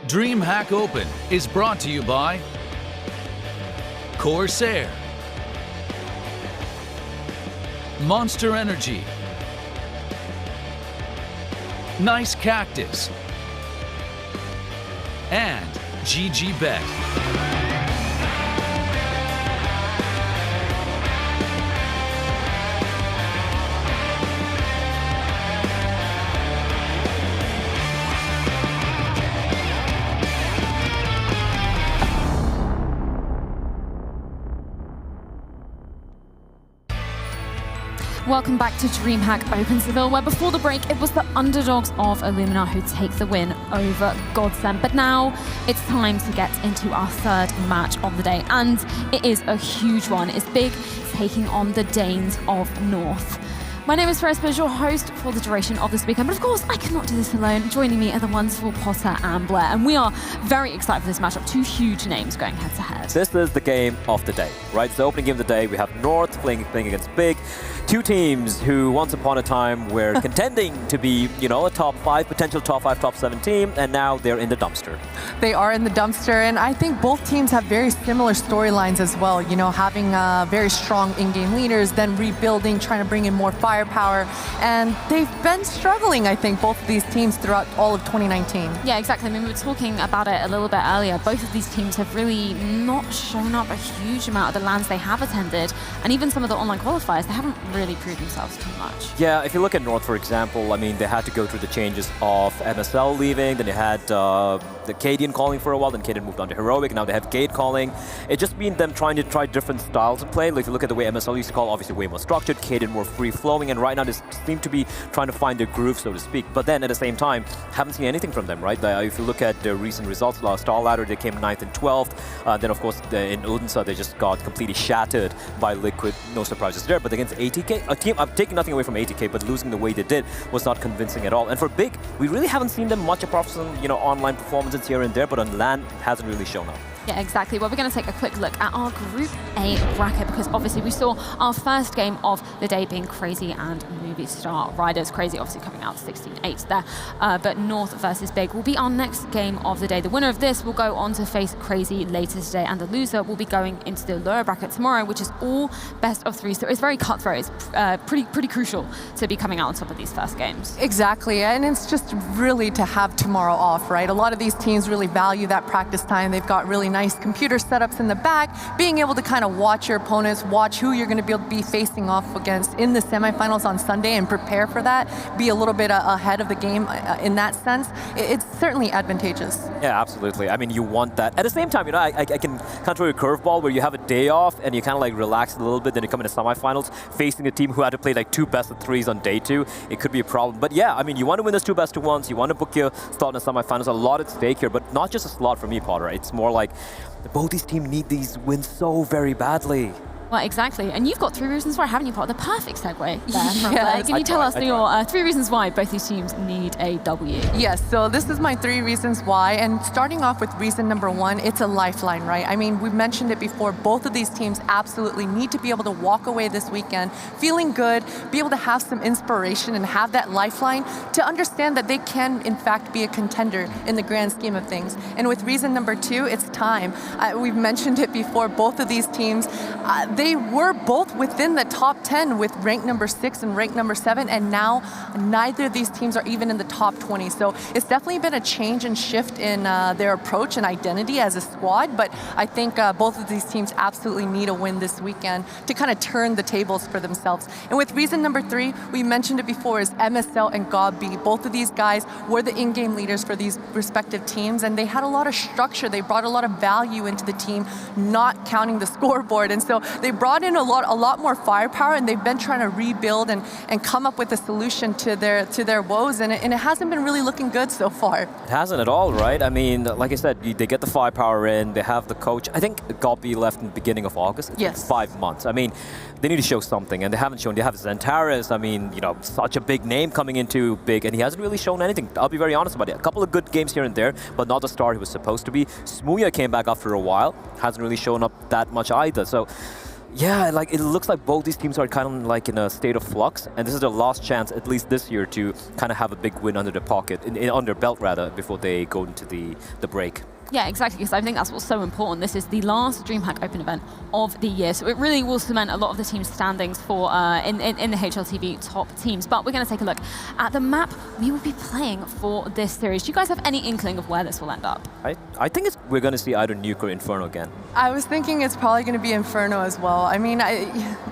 DreamHack Open is brought to you by Corsair, Monster Energy, Nice Cactus, and GGBet. Welcome back to DreamHack Open Seville, where before the break it was the underdogs of Illumina who take the win over Godsend. But now it's time to get into our third match of the day, and it is a huge one. It's big, taking on the Danes of North. My name is Ferris, your host for the duration of this weekend, but of course I cannot do this alone. Joining me are the wonderful Potter and Blair, and we are very excited for this matchup. Two huge names going head to head. This is the game of the day, right? It's the opening game of the day. We have North playing against Big. Two teams who once upon a time were contending to be, you know, a top 5, potential top 5, top 7 team, and now they're in the dumpster. They are in the dumpster, and I think both teams have very similar storylines as well. You know, having very strong in-game leaders, then rebuilding, trying to bring in more firepower, and they've been struggling, I think, both of these teams throughout all of 2019. Yeah, exactly. I mean, we were talking about it a little bit earlier. Both of these teams have really not shown up a huge amount of the LANs they have attended, and even some of the online qualifiers, they haven't really proved themselves too much. Yeah, if you look at North, for example, I mean, they had to go through the changes of MSL leaving, then they had the Cadian calling for a while, then Cadian moved on to Heroic, now they have Gate calling. It's just been them trying to try different styles of play. Like if you look at the way MSL used to call, obviously way more structured, Cadian more free-flowing, and right now they seem to be trying to find their groove, so to speak. But then at the same time, haven't seen anything from them, right? If you look at their recent results, Star Ladder, they came 9th and 12th. Then of course in Odense, they just got completely shattered by Liquid. No surprises there. But against ATK, a team, I'm taking nothing away from ATK, but losing the way they did was not convincing at all. And for Big, we really haven't seen them much apart from, you know, online performances here and there, but on LAN hasn't really shown up. Yeah, exactly. Well, we're going to take a quick look at our Group A bracket, because obviously we saw our first game of the day being Crazy and Movie Star Riders. Crazy obviously coming out 16-8 there, but North versus Big will be our next game of the day. The winner of this will go on to face Crazy later today, and the loser will be going into the lower bracket tomorrow, which is all best of 3. So it's very cutthroat. It's pretty crucial to be coming out on top of these first games. Exactly, and it's just really to have tomorrow off, right? A lot of these teams really value that practice time. They've got really nice computer setups in the back, being able to kind of watch your opponents, watch who you're going to be facing off against in the semifinals on Sunday and prepare for that, be a little bit ahead of the game in that sense. It's certainly advantageous. Yeah, absolutely. I mean, you want that. At the same time, you know, I can kind of throw a curveball where you have a day off and you kind of like relax a little bit, then you come into semifinals facing a team who had to play like 2 best of 3s on day 2. It could be a problem. But yeah, I mean, you want to win those 2 best of 1s, you want to book your slot in the semifinals. A lot at stake here, but not just a slot for me, Potter. It's more like both these teams need these wins so very badly. Well, exactly. And you've got 3 reasons why, haven't you, Potter? The perfect segue there from Yes. Blair. Can you tell us your 3 reasons why both these teams need a W? Yes, so this is my 3 reasons why. And starting off with reason number 1, it's a lifeline, right? I mean, we've mentioned it before. Both of these teams absolutely need to be able to walk away this weekend feeling good, be able to have some inspiration and have that lifeline to understand that they can, in fact, be a contender in the grand scheme of things. And with reason number 2, it's time. We've mentioned it before. Both of these teams, they were both within the top 10 with rank number 6 and rank number 7, and now neither of these teams are even in the top 20. So it's definitely been a change and shift in their approach and identity as a squad, but I think both of these teams absolutely need a win this weekend to kind of turn the tables for themselves. And with reason number 3, we mentioned it before, is MSL and GOB. Both of these guys were the in-game leaders for these respective teams, and they had a lot of structure. They brought a lot of value into the team, not counting the scoreboard. And so they brought in a lot more firepower, and they've been trying to rebuild and come up with a solution to their woes, and it hasn't been really looking good so far. It hasn't at all, right? I mean, like I said, they get the firepower in, they have the coach. I think Gobi left in the beginning of August. Yes. 5 months. I mean, they need to show something, and they haven't shown. They have Xantares, I mean, you know, such a big name coming into Big, and he hasn't really shown anything. I'll be very honest about it. A couple of good games here and there, but not the star he was supposed to be. Smooya came back after a while, hasn't really shown up that much either. So Yeah, like it looks like both these teams are kind of like in a state of flux, and this is their last chance, at least this year, to kind of have a big win under their pocket, on their belt rather, before they go into the break. Yeah, exactly, because I think that's what's so important. This is the last DreamHack Open event of the year, so it really will cement a lot of the team's standings for in the HLTV top teams. But we're going to take a look at the map we will be playing for this series. Do you guys have any inkling of where this will end up? I think we're going to see either Nuke or Inferno again. I was thinking it's probably going to be Inferno as well. I mean,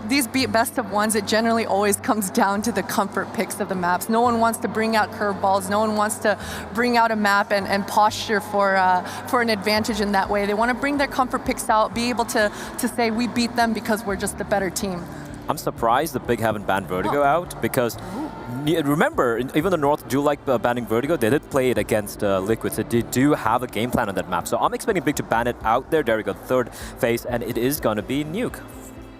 these best of ones, it generally always comes down to the comfort picks of the maps. No one wants to bring out curveballs. No one wants to bring out a map and posture for an advantage in that way. They want to bring their comfort picks out, be able to say we beat them because we're just a better team. I'm surprised the Big haven't banned Vertigo out, because remember, even the North do like banning Vertigo. They did play it against Liquid, so they do have a game plan on that map. So I'm expecting Big to ban it out there. There we go, third phase, and it is going to be Nuke.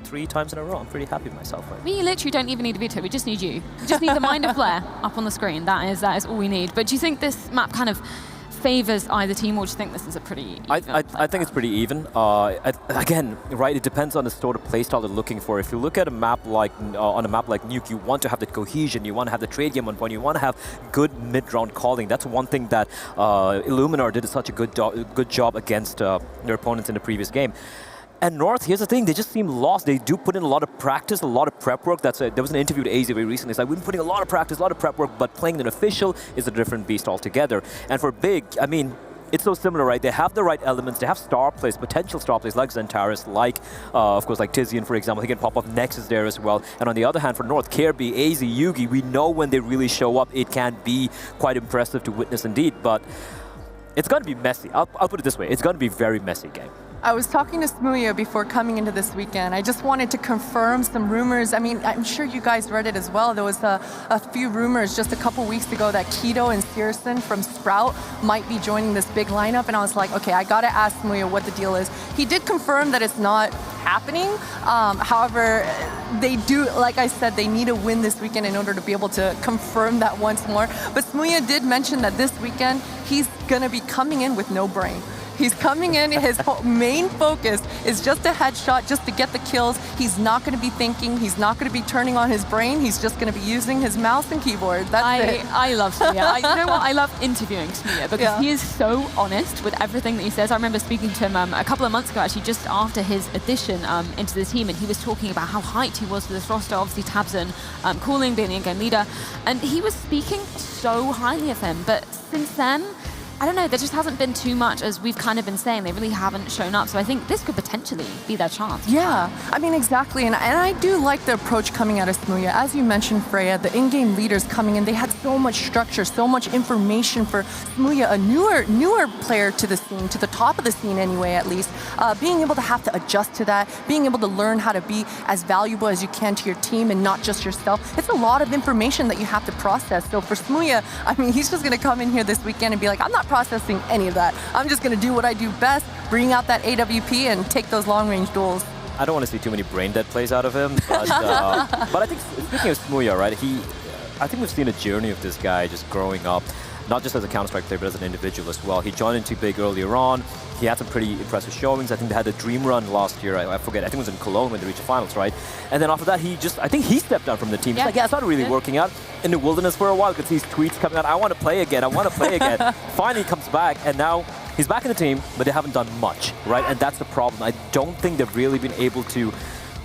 3 times in a row. I'm pretty happy with myself. Right? We literally don't even need a veto. We just need you. We just need the Mind of Flare up on the screen. That is all we need. But do you think this map kind of favors either team, or do you think this is a pretty even I think it's pretty even. Again, right, it depends on the sort of playstyle they're looking for. If you look at a map like, on a map like Nuke, you want to have the cohesion, you want to have the trade game on point, you want to have good mid-round calling. That's one thing that Illuminar did such a good job against their opponents in the previous game. And North, here's the thing, they just seem lost. They do put in a lot of practice, a lot of prep work. There was an interview with AZ very recently. It's like, we've been putting a lot of practice, a lot of prep work, but playing an official is a different beast altogether. And for Big, I mean, it's so similar, right? They have the right elements. They have star plays, potential star plays like Xantares, like, of course, like Tizian, for example. He can pop up Nexus there as well. And on the other hand, for North, Kirby, AZ, Yugi, we know when they really show up, it can be quite impressive to witness indeed. But it's going to be messy. I'll put it this way. It's going to be a very messy game. I was talking to Smooya before coming into this weekend. I just wanted to confirm some rumors. I mean, I'm sure you guys read it as well. There was a few rumors just a couple weeks ago that Keto and Searson from Sprout might be joining this big lineup, and I was like, okay, I gotta ask Smooya what the deal is. He did confirm that it's not happening. However, they do, like I said, they need a win this weekend in order to be able to confirm that once more. But Smooya did mention that this weekend, he's gonna be coming in with no brain. He's coming in, his main focus is just a headshot, just to get the kills. He's not going to be thinking, he's not going to be turning on his brain, he's just going to be using his mouse and keyboard. That's it. I love Smooya. You know what? I love interviewing Smooya because he is so honest with everything that he says. I remember speaking to him a couple of months ago, actually, just after his addition into the team, and he was talking about how hyped he was for this roster, obviously Tabzan calling, being the in-game leader, and he was speaking so highly of him, but since then, I don't know, there just hasn't been too much, as we've kind of been saying. They really haven't shown up, so I think this could potentially be their chance. Yeah, I mean, exactly, and I do like the approach coming out of Smooya. As you mentioned, Freya, the in-game leaders coming in, they had so much structure, so much information for Smooya, a newer player to the scene, to the top of the scene anyway, at least. Being able to have to adjust to that, being able to learn how to be as valuable as you can to your team and not just yourself. It's a lot of information that you have to process. So for Smooya, I mean, he's just going to come in here this weekend and be like, I'm not processing any of that. I'm just going to do what I do best, bring out that AWP and take those long-range duels. I don't want to see too many brain dead plays out of him, but I think, speaking of Smooya, right, I think we've seen a journey of this guy just growing up, not just as a Counter-Strike player, but as an individual as well. He joined into Big earlier on. He had some pretty impressive showings. I think they had a dream run last year. I forget. I think it was in Cologne when they reached the finals, right? And then after that, I think he stepped down from the team. He's like, it's not really working out. In the wilderness for a while, you could see his tweets coming out, I want to play again, I want to play again. Finally, he comes back, and now he's back in the team, but they haven't done much, right? And that's the problem. I don't think they've really been able to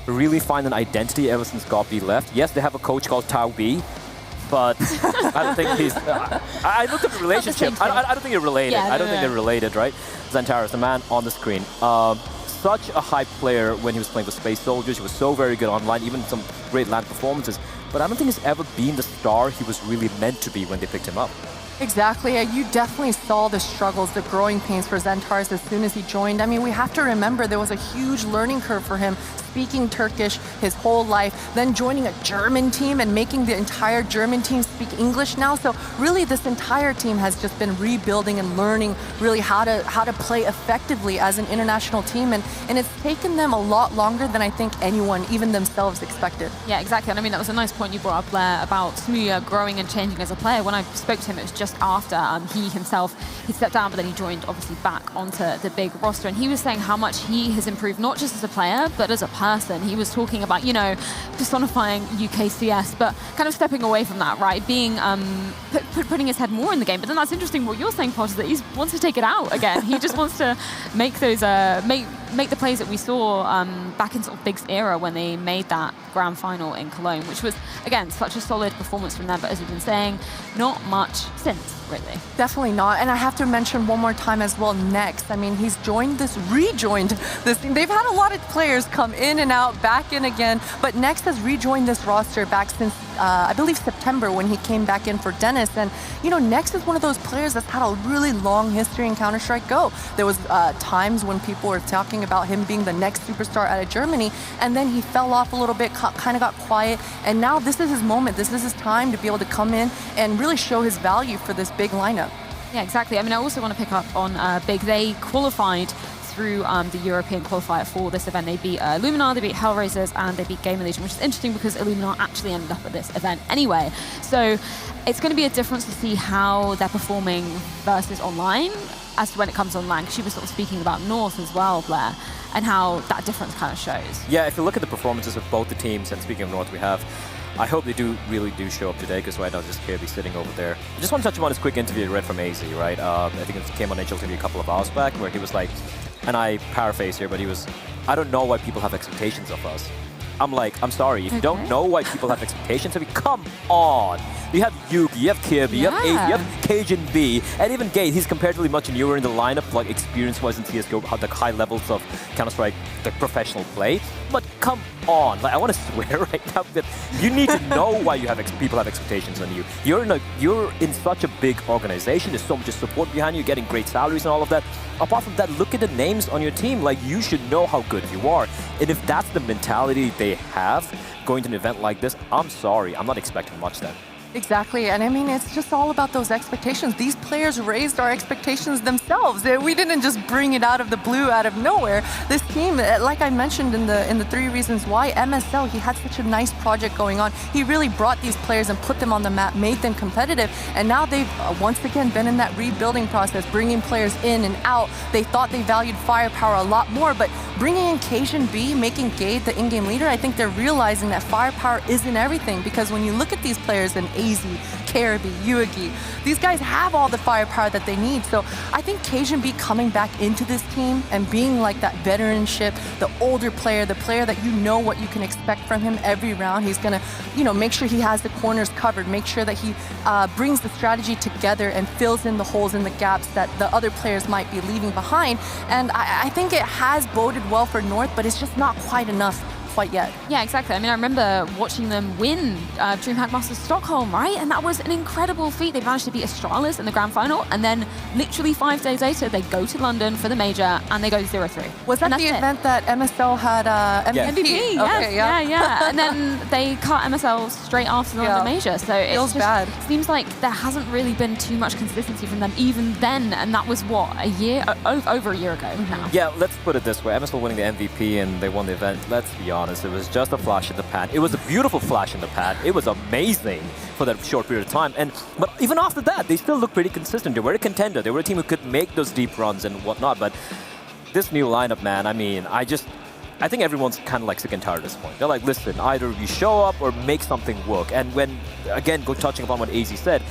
really find an identity ever since God B left. Yes, they have a coach called Tao B, but I don't think he's... I looked at the relationship. I don't think they're related. Yeah, I don't think they're related, right? Xantares, the man on the screen. Such a hype player when he was playing for Space Soldiers. He was so very good online, even some great LAN performances. But I don't think he's ever been the star he was really meant to be when they picked him up. Exactly. You definitely saw the struggles, the growing pains for Xantares as soon as he joined. I mean, we have to remember there was a huge learning curve for him, speaking Turkish his whole life, then joining a German team and making the entire German team speak English now. So really, this entire team has just been rebuilding and learning really how to play effectively as an international team. And it's taken them a lot longer than I think anyone, even themselves, expected. Yeah, exactly. And I mean, that was a nice point you brought up there about Smooya growing and changing as a player. When I spoke to him, it was just after he stepped down, but then he joined obviously back onto the Big roster, and he was saying how much he has improved, not just as a player, but as a person. person. He was talking about, you know, personifying UKCS, but kind of stepping away from that, right? Being, putting his head more in the game. But then that's interesting what you're saying, Posh, is that he wants to take it out again. He just wants to make those, make the plays that we saw back in sort of Big's era when they made that grand final in Cologne, which was, again, such a solid performance from them. But as we've been saying, not much since, really. Definitely not. And I have to mention one more time as well, Next. I mean, he's rejoined this team. They've had a lot of players come in and out, back in again, but Next has rejoined this roster back since, I believe, September when he came back in for Dennis. And, you know, Next is one of those players that's had a really long history in Counter-Strike Go. There was times when people were talking about him being the next superstar out of Germany, and then he fell off a little bit, kind of got quiet, and now this is his moment. This is his time to be able to come in and really show his value for this big lineup. Yeah, exactly. I mean, I also want to pick up on Big. They qualified through the European qualifier for this event. They beat Luminar, they beat Hellraisers, and they beat Gamer Legion, which is interesting because Luminar actually ended up at this event anyway. So it's going to be a difference to see how they're performing versus online as to when it comes online. She was sort of speaking about North as well, Blair, and how that difference kind of shows. Yeah, if you look at the performances of both the teams, and speaking of North, I hope they really do show up today, because right now just Kirby sitting over there. I just want to touch upon this quick interview I read from AZ, right? I think it came on HLTV a couple of hours back, where he was like, and I paraphrase here, but he was, I don't know why people have expectations of us. I'm like, I'm sorry, if you don't know why people have expectations, I mean, come on. You have Yuki, you have Kirby, you have AZ, you have Cajun B, and even Gate. He's comparatively much newer in the lineup, like experience-wise in CSGO, the high levels of Counter-Strike, the professional play. But come on, like, I want to swear right now that you need to know why you have people have expectations on you. You're in such a big organization. There's so much support behind you, getting great salaries and all of that. Apart from that, look at the names on your team. Like, you should know how good you are. And if that's the mentality they have going to an event like this, I'm sorry, I'm not expecting much then. Exactly, and I mean, it's just all about those expectations. These players raised our expectations themselves. We didn't just bring it out of the blue, out of nowhere. This team, like I mentioned in the 3 reasons why, MSL, he had such a nice project going on. He really brought these players and put them on the map, made them competitive, and now they've once again been in that rebuilding process, bringing players in and out. They thought they valued firepower a lot more, but bringing in Cajun B, making Gade the in-game leader, I think they're realizing that firepower isn't everything, because when you look at these players in AZ, Caribbean, Yugi, these guys have all the firepower that they need. So I think Cajun B coming back into this team and being like that veteranship, the older player, the player that you know what you can expect from him every round. He's gonna, you know, make sure he has the corners covered, make sure that he brings the strategy together and fills in the holes and the gaps that the other players might be leaving behind. And I think it has boded well for North, but it's just not quite enough quite yet. Yeah, exactly. I mean, I remember watching them win DreamHack Masters Stockholm, right? And that was an incredible feat. They managed to beat Astralis in the grand final, and then literally 5 days later, they go to London for the major, and they go 0-3. Was that the event that MSL had MVP? MVP, yes. Okay, yeah. And then they cut MSL straight after the London major. So it feels bad. Seems like there hasn't really been too much consistency from them even then, and that was what, over a year ago now. Yeah, let's put it this way. MSL winning the MVP and they won the event. Let's be honest. It was just a flash in the pan. It was a beautiful flash in the pan. It was amazing for that short period of time. But even after that, they still look pretty consistent. They were a contender. They were a team who could make those deep runs and whatnot. But this new lineup, man, I mean, I think everyone's kind of like sick and tired at this point. They're like, listen, either you show up or make something work. And when, again, touching upon what AZ said,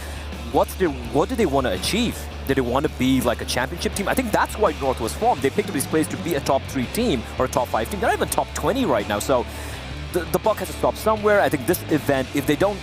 what do they want to achieve? Did they want to be like a championship team? I think that's why North was formed. They picked up this place to be a top 3 team or a top 5 team. They're not even top 20 right now. So the buck has to stop somewhere. I think this event, if they don't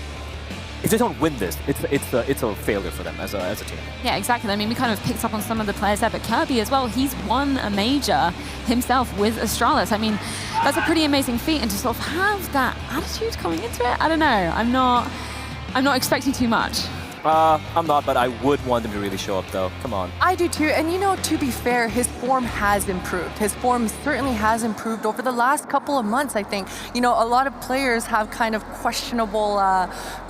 win this, it's a failure for them as a team. Yeah, exactly. I mean, we kind of picked up on some of the players there, but Kirby as well, he's won a major himself with Astralis. I mean, that's a pretty amazing feat, and to sort of have that attitude coming into it, I don't know. I'm not expecting too much. I'm not, but I would want them to really show up, though. Come on. I do too, and you know, to be fair, his form has improved. His form certainly has improved over the last couple of months, I think. You know, a lot of players have kind of questionable,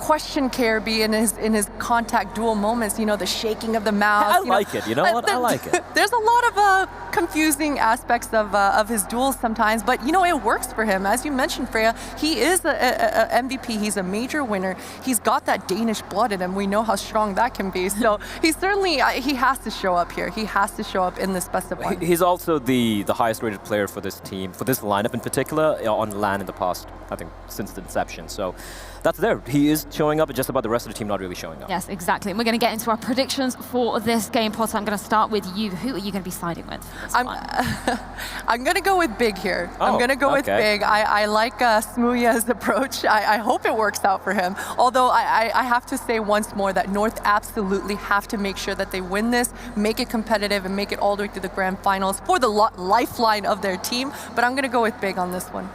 question Kirby in his contact duel moments, you know, the shaking of the mouse. I like it, you know what? I like it. There's a lot of confusing aspects of his duels sometimes, but you know, it works for him. As you mentioned, Freya, he is a MVP. He's a major winner. He's got that Danish blood in him. We know know how strong that can be. So he certainly, he has to show up here. He has to show up in this best of one. He's also the highest rated player for this team, for this lineup in particular, on LAN in the past, I think, since the inception. So that's there. He is showing up, it's just about the rest of the team not really showing up. Yes, exactly. And we're going to get into our predictions for this game, Potter. I'm going to start with you. Who are you going to be siding with? I'm going to go with Big here. I'm going to go with Big. I like Smooya's approach. I hope it works out for him. Although I have to say once more that North absolutely have to make sure that they win this, make it competitive, and make it all the way to the grand finals for the lifeline of their team. But I'm going to go with Big on this one.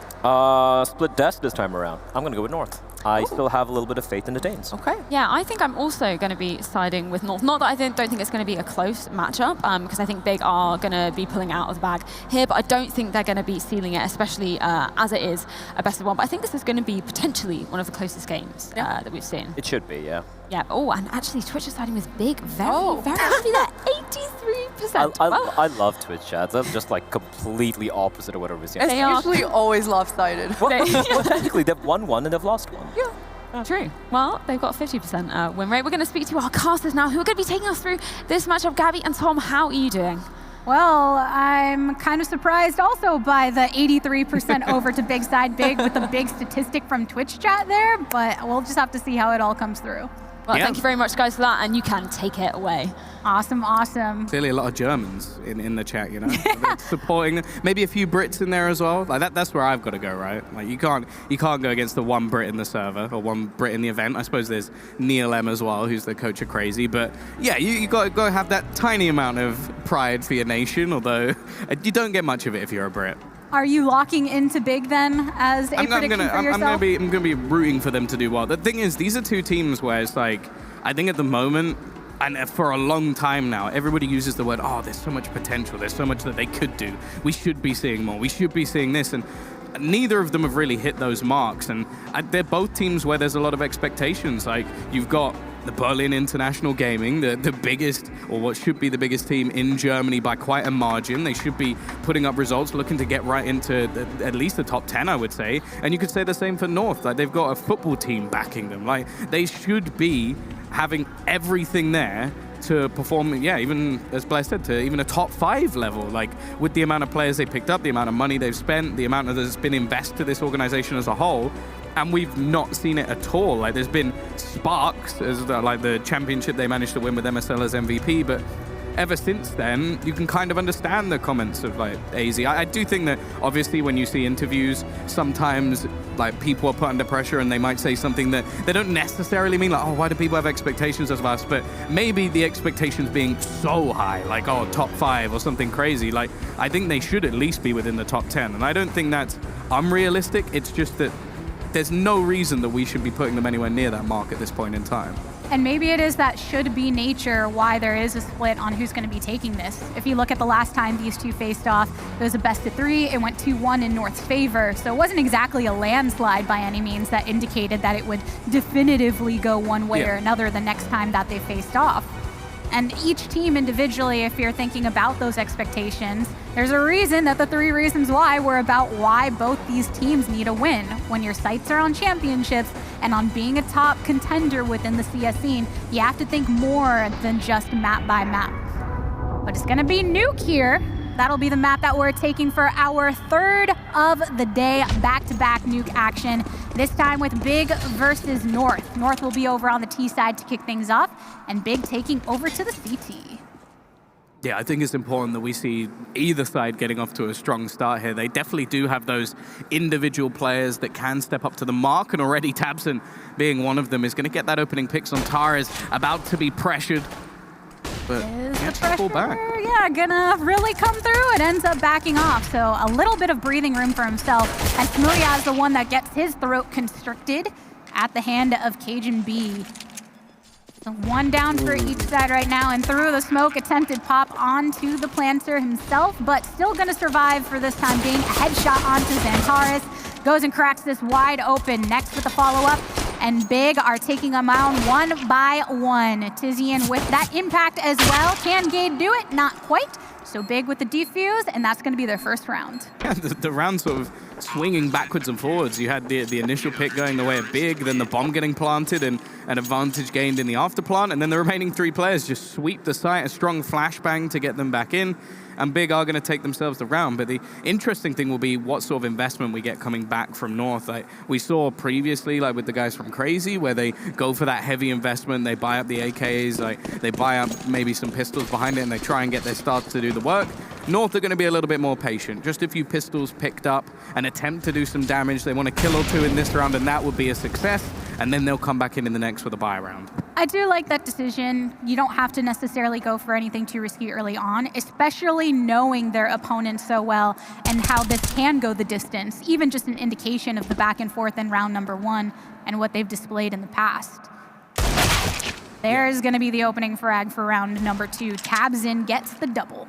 Split desk this time around. I'm going to go with North. I still have a little bit of faith in the Danes. Okay. Yeah, I think I'm also going to be siding with North. Not that I don't think it's going to be a close matchup, because I think Big are going to be pulling out of the bag here, but I don't think they're going to be sealing it, especially as it is a best of one. But I think this is going to be potentially one of the closest games that we've seen. It should be, yeah. Yeah. Oh, and actually Twitch is siding with Big. Very happy there. 83%. I love Twitch chats. That's just like completely opposite of what we're seeing. It's usually always lopsided. Well, technically, they've won one and they've lost one. Yeah. True. Well, they've got a 50% win rate. We're going to speak to our casters now who are going to be taking us through this matchup. Gabby and Tom, how are you doing? Well, I'm kind of surprised also by the 83% over to Big side Big with the big statistic from Twitch chat there, but we'll just have to see how it all comes through. Well, thank you very much, guys, for that, and you can take it away. Awesome, awesome. Clearly a lot of Germans in the chat, you know, supporting them. Maybe a few Brits in there as well. Like that's where I've got to go, right? Like you can't go against the one Brit in the server or one Brit in the event. I suppose there's Neil M as well, who's the coach of Crazy. But yeah, you got to have that tiny amount of pride for your nation, although you don't get much of it if you're a Brit. Are you locking into Big then as a prediction for yourself? I'm gonna be rooting for them to do well. The thing is, these are two teams where it's like, I think at the moment, and for a long time now, everybody uses the word, oh, there's so much potential, there's so much that they could do. We should be seeing more, we should be seeing this, and neither of them have really hit those marks, and they're both teams where there's a lot of expectations. Like, you've got the Berlin International Gaming, the biggest, or what should be the biggest team in Germany by quite a margin. They should be putting up results, looking to get right into at least the top 10, I would say. And you could say the same for North. Like, they've got a football team backing them. Like, they should be having everything there to perform, even, as Blair said, to even a top 5 level, like with the amount of players they picked up, the amount of money they've spent, the amount that's been invested to this organization as a whole, and we've not seen it at all. Like, there's been sparks, as like the championship they managed to win with MSL as MVP, but ever since then, you can kind of understand the comments of like AZ. I do think that obviously when you see interviews, sometimes like people are put under pressure and they might say something that they don't necessarily mean, like, oh, why do people have expectations of us? But maybe the expectations being so high, like, oh, top 5 or something crazy. Like, I think they should at least be within the top 10. And I don't think that's unrealistic. It's just that there's no reason that we should be putting them anywhere near that mark at this point in time. And maybe it is that should-be nature why there is a split on who's going to be taking this. If you look at the last time these two faced off, it was a best-of-3. It went 2-1 in North's favor. So it wasn't exactly a landslide by any means that indicated that it would definitively go one way or another the next time that they faced off. And each team individually, if you're thinking about those expectations, there's a reason that the 3 reasons why were about why both these teams need a win. When your sights are on championships and on being a top contender within the CS scene, you have to think more than just map by map. But it's gonna be Nuke here. That'll be the map that we're taking for our 3rd of the day, back-to-back Nuke action. This time with Big versus North. North will be over on the T side to kick things off, and Big taking over to the CT. Yeah, I think it's important that we see either side getting off to a strong start here. They definitely do have those individual players that can step up to the mark, and already Tabson, being one of them, is going to get that opening pick. Sontar is about to be pressured, but pull back. Yeah, gonna really come through. It ends up backing off, so a little bit of breathing room for himself. And Smooya is the one that gets his throat constricted at the hand of Cajun B. So 1 down for each side right now, and through the smoke, attempted pop onto the planter himself, but still gonna survive for this time being. A headshot onto Xantares. Goes and cracks this wide open. Next with the follow-up. And Big are taking them out 1 by 1. Tizian with that impact as well. Can Gade do it? Not quite. So Big with the defuse, and that's going to be their first round. Yeah, the round sort of swinging backwards and forwards. You had the initial pick going the way of Big, then the bomb getting planted and an advantage gained in the afterplant, and then the remaining 3 players just sweep the site, a strong flashbang to get them back in, and Big are going to take themselves the round. But the interesting thing will be what sort of investment we get coming back from North. Like we saw previously, like with the guys from Crazy, where they go for that heavy investment, they buy up the AKs, like they buy up maybe some pistols behind it, and they try and get their stars to do the work. North are going to be a little bit more patient. Just a few pistols picked up, an attempt to do some damage. They want a kill or 2 in this round, and that would be a success. And then they'll come back in the next with a buy round. I do like that decision. You don't have to necessarily go for anything too risky early on, especially knowing their opponent so well and how this can go the distance. Even just an indication of the back and forth in round number 1 and what they've displayed in the past. There's going to be the opening frag for round number 2. Tabzin gets the double.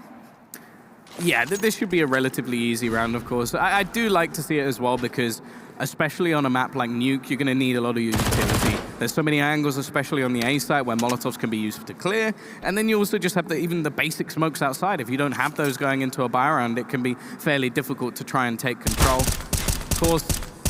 Yeah, this should be a relatively easy round, of course. I do like to see it as well because, especially on a map like Nuke, you're going to need a lot of your utility. There's so many angles, especially on the A site, where Molotovs can be used to clear. And then you also just have even the basic smokes outside. If you don't have those going into a buy round, it can be fairly difficult to try and take control. Of course,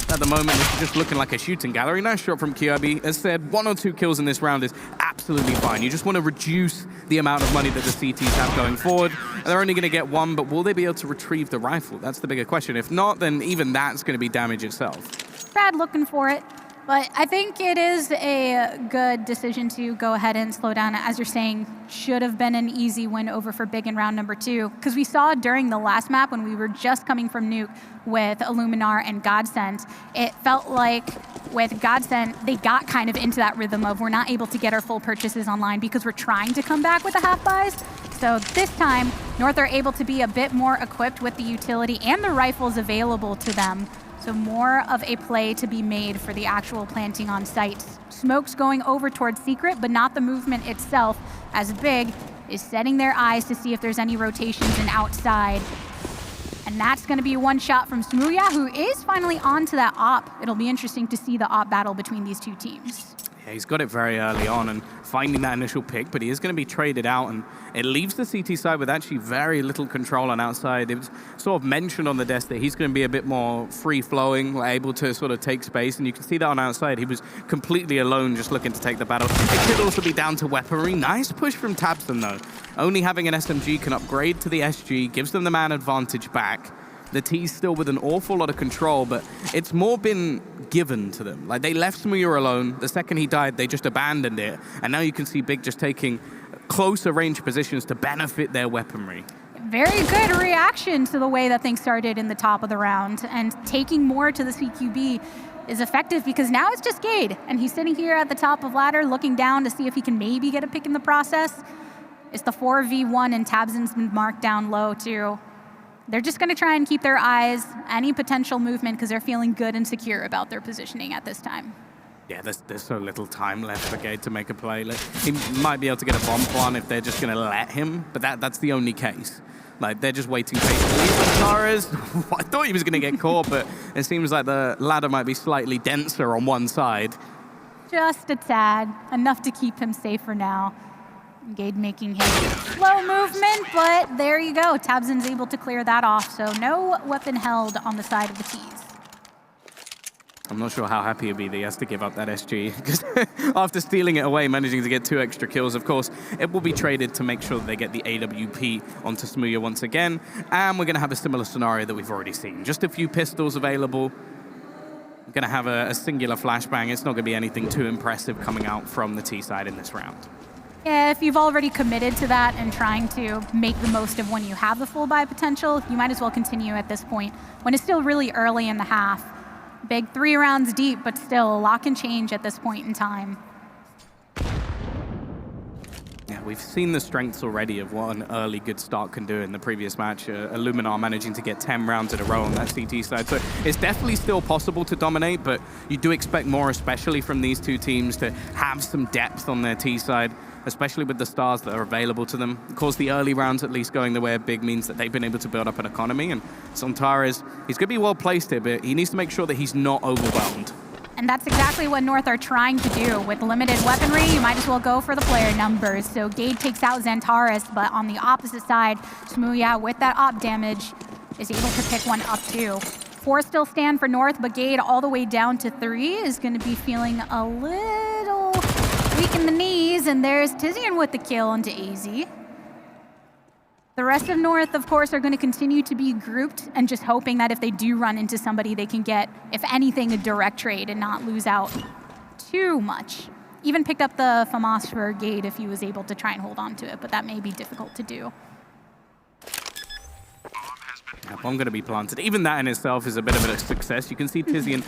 at the moment, this is just looking like a shooting gallery. Nice shot from QIB. As said, 1 or 2 kills in this round is absolutely fine. You just want to reduce the amount of money that the CTs have going forward. They're only going to get 1, but will they be able to retrieve the rifle? That's the bigger question. If not, then even that's going to be damage itself. Brad looking for it. But I think it is a good decision to go ahead and slow down. As you're saying, should have been an easy win over for Big in round number 2. Because we saw during the last map when we were just coming from Nuke with Illuminar and Godsent, it felt like with Godsent, they got kind of into that rhythm of we're not able to get our full purchases online because we're trying to come back with the half buys. So this time, North are able to be a bit more equipped with the utility and the rifles available to them. So more of a play to be made for the actual planting on site. Smoke's going over towards Secret, but not the movement itself, as Big is setting their eyes to see if there's any rotations and outside. And that's going to be 1 shot from Smooya, who is finally onto that op. It'll be interesting to see the op battle between these 2 teams. Yeah, he's got it very early on and finding that initial pick, but he is going to be traded out, and it leaves the CT side with actually very little control on outside. It was sort of mentioned on the desk that he's going to be a bit more free-flowing, able to sort of take space, and you can see that on outside. He was completely alone, just looking to take the battle. It could also be down to weaponry. Nice push from Tabson, though. Only having an SMG can upgrade to the SG, gives them the man advantage back. The T's still with an awful lot of control, but it's more been given to them. Like, they left Smooya alone. The second he died, they just abandoned it. And now you can see Big just taking closer range positions to benefit their weaponry. Very good reaction to the way that things started in the top of the round. And taking more to the CQB is effective because now it's just Gade. And he's sitting here at the top of ladder looking down to see if he can maybe get a pick in the process. It's the 4v1 and Tabzin's been marked down low too. They're just going to try and keep their eyes, any potential movement, because they're feeling good and secure about their positioning at this time. Yeah, there's so little time left for Gade to make a play. Like, he might be able to get a bomb plan if they're just going to let him, but that's the only case. Like, they're just waiting patiently. Torres, I thought he was going to get caught, but it seems like the ladder might be slightly denser on one side. Just a tad, enough to keep him safe for now. Gade making his slow movement, but there you go. Tabzin's able to clear that off, so no weapon held on the side of the T's. I'm not sure how happy he'll be that he has to give up that SG, because after stealing it away, managing to get 2 extra kills, of course, it will be traded to make sure that they get the AWP onto Smooya once again, and we're going to have a similar scenario that we've already seen. Just a few pistols available. We're going to have a singular flashbang. It's not going to be anything too impressive coming out from the T side in this round. Yeah, if you've already committed to that and trying to make the most of when you have the full buy potential, you might as well continue at this point when it's still really early in the half. Big 3 rounds deep, but still a lot can change at this point in time. Yeah, we've seen the strengths already of what an early good start can do in the previous match. Illuminar managing to get 10 rounds in a row on that CT side. So it's definitely still possible to dominate, but you do expect more, especially from these 2 teams, to have some depth on their T side, especially with the stars that are available to them. Of course, the early rounds at least going the way of Big means that they've been able to build up an economy, and Sontares, he's going to be well placed here, but he needs to make sure that he's not overwhelmed. And that's exactly what North are trying to do. With limited weaponry, you might as well go for the player numbers. So Gade takes out Xantares, but on the opposite side, Smooya, with that op damage, is able to pick one up too. 4 still stand for North, but Gade all the way down to 3 is going to be feeling a little weak in the knees. And there's Tizian with the kill into AZ. The rest of North, of course, are going to continue to be grouped and just hoping that if they do run into somebody, they can get, if anything, a direct trade and not lose out too much. Even picked up the FAMAS for Gade if he was able to try and hold on to it, but that may be difficult to do. Bomb going to be planted. Even that in itself is a bit of a success. You can see Tizian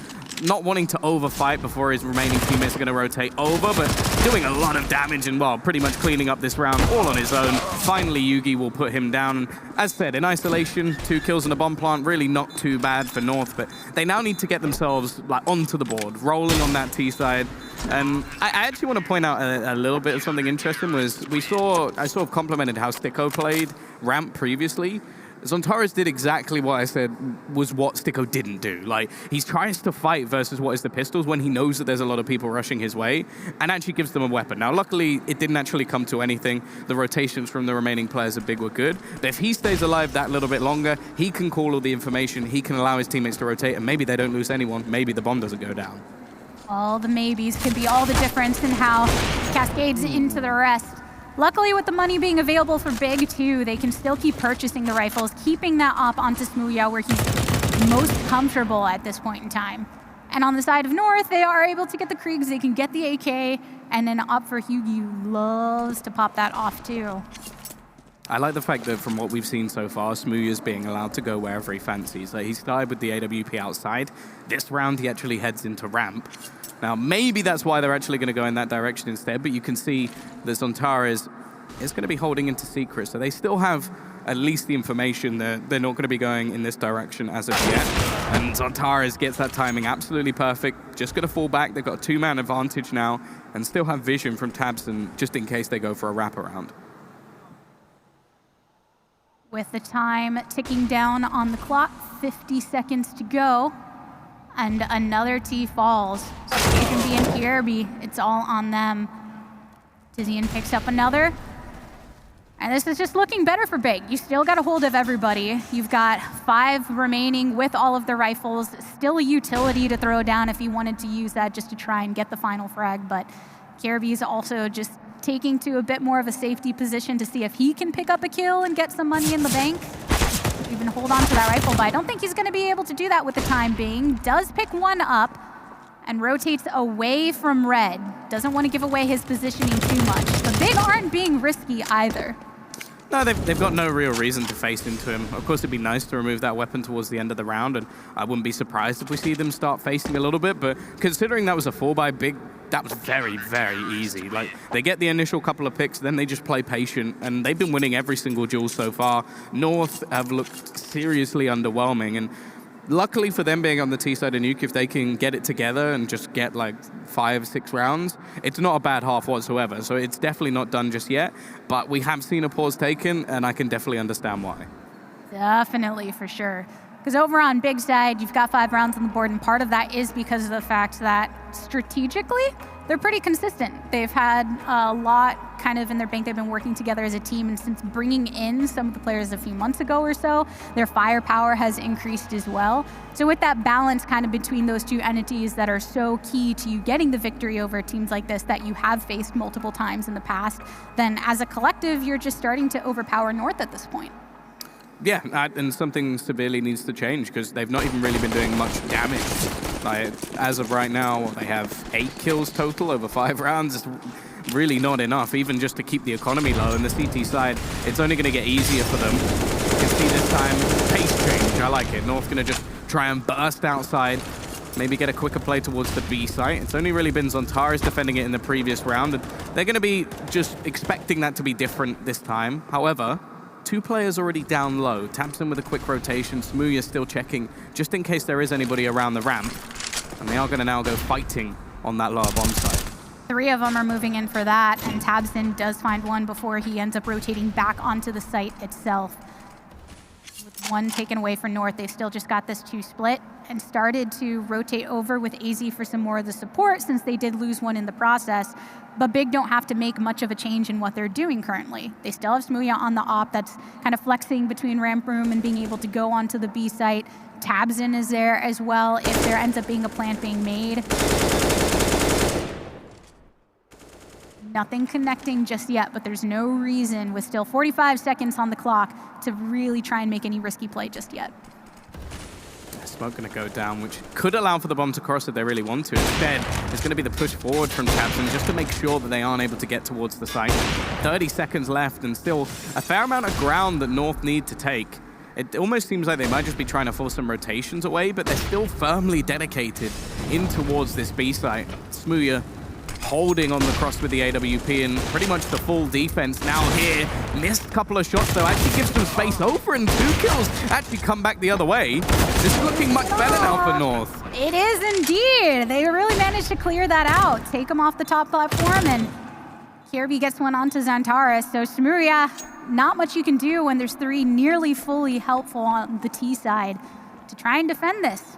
not wanting to overfight before his remaining teammates are going to rotate over, but doing a lot of damage and, well, pretty much cleaning up this round all on his own. Finally, Yugi will put him down. And as said, in isolation, 2 kills and a bomb plant, really not too bad for North, but they now need to get themselves like onto the board, rolling on that T side. And I actually want to point out a little bit of something interesting was I sort of complimented how Sticko played ramp previously. Xantares did exactly what I said was what Sticko didn't do. Like, he tries to fight versus what is the pistols when he knows that there's a lot of people rushing his way and actually gives them a weapon. Now, luckily, it didn't actually come to anything. The rotations from the remaining players of Big were good. But if he stays alive that little bit longer, he can call all the information, he can allow his teammates to rotate, and maybe they don't lose anyone. Maybe the bomb doesn't go down. All the maybes could be all the difference in how cascades into the rest. Luckily, with the money being available for Big, too, they can still keep purchasing the rifles, keeping that op onto Smooya where he's most comfortable at this point in time. And on the side of North, they are able to get the Kriegs, they can get the AK, and then op for Hugi, who loves to pop that off, too. I like the fact that from what we've seen so far, Smooya's being allowed to go wherever he fancies. Like, he started with the AWP outside. This round, he actually heads into ramp. Now, maybe that's why they're actually going to go in that direction instead, but you can see that Xantares is going to be holding into secret, so they still have at least the information that they're not going to be going in this direction as of yet. And Xantares gets that timing absolutely perfect, just going to fall back. They've got a 2-man advantage now, and still have vision from Tabson just in case they go for a wraparound. With the time ticking down on the clock, 50 seconds to go. And another T falls. So Vision B and PRB, it's all on them. Tizian picks up another. And this is just looking better for Big. You still got a hold of everybody. You've got 5 remaining with all of the rifles. Still a utility to throw down if you wanted to use that just to try and get the final frag. But PRB is also just taking to a bit more of a safety position to see if he can pick up a kill and get some money in the bank. Even hold on to that rifle, but I don't think he's going to be able to do that with the time being. Does pick one up and rotates away from red. Doesn't want to give away his positioning too much. But Big aren't being risky either. No, they've got no real reason to face into him. Of course, it'd be nice to remove that weapon towards the end of the round, and I wouldn't be surprised if we see them start facing a little bit, but considering that was a 4x Big, that was very, very easy. Like, they get the initial couple of picks, then they just play patient, and they've been winning every single duel so far. North have looked seriously underwhelming, and luckily for them being on the T side of Nuke, if they can get it together and just get like 5-6 rounds, it's not a bad half whatsoever. So it's definitely not done just yet, but we have seen a pause taken, and I can definitely understand why. Definitely, for sure. Because over on Big side, you've got 5 rounds on the board, and part of that is because of the fact that strategically, they're pretty consistent. They've had a lot kind of in their bank. They've been working together as a team, and since bringing in some of the players a few months ago or so, their firepower has increased as well. So with that balance kind of between those two entities that are so key to you getting the victory over teams like this that you have faced multiple times in the past, then as a collective, you're just starting to overpower North at this point. Yeah, and something severely needs to change because they've not even really been doing much damage. Like, as of right now, they have 8 kills total over 5 rounds. It's really not enough, even just to keep the economy low. And the CT side, it's only going to get easier for them. You can see this time, pace change. I like it. North going to just try and burst outside, maybe get a quicker play towards the B site. It's only really been Xantares defending it in the previous round, and they're going to be just expecting that to be different this time. However, 2 players already down low. Tabson with a quick rotation. Smooya still checking, just in case there is anybody around the ramp. And they are going to now go fighting on that lower bomb site. 3 of them are moving in for that, and Tabson does find one before he ends up rotating back onto the site itself. With one taken away from North, they've still just got this 2 split and started to rotate over with AZ for some more of the support since they did lose one in the process. But Big don't have to make much of a change in what they're doing currently. They still have Smooya on the op that's kind of flexing between ramp room and being able to go onto the B site. Tabsin is there as well if there ends up being a plant being made. Nothing connecting just yet, but there's no reason with still 45 seconds on the clock to really try and make any risky play just yet. Smoke going to go down, which could allow for the bomb to cross if they really want to. Instead, it's going to be the push forward from Tabsin just to make sure that they aren't able to get towards the site. 30 seconds left and still a fair amount of ground that North need to take. It almost seems like they might just be trying to force some rotations away, but they're still firmly dedicated in towards this B site. Smooya holding on the cross with the AWP and pretty much the full defense now here. Missed a couple of shots though, actually gives some space over and 2 kills actually come back the other way. This is looking much better now for North. It is indeed. They really managed to clear that out. Take him off the top platform and Kirby gets one onto Xantares. So Smooya, not much you can do when there's 3 nearly fully helpful on the T side to try and defend this.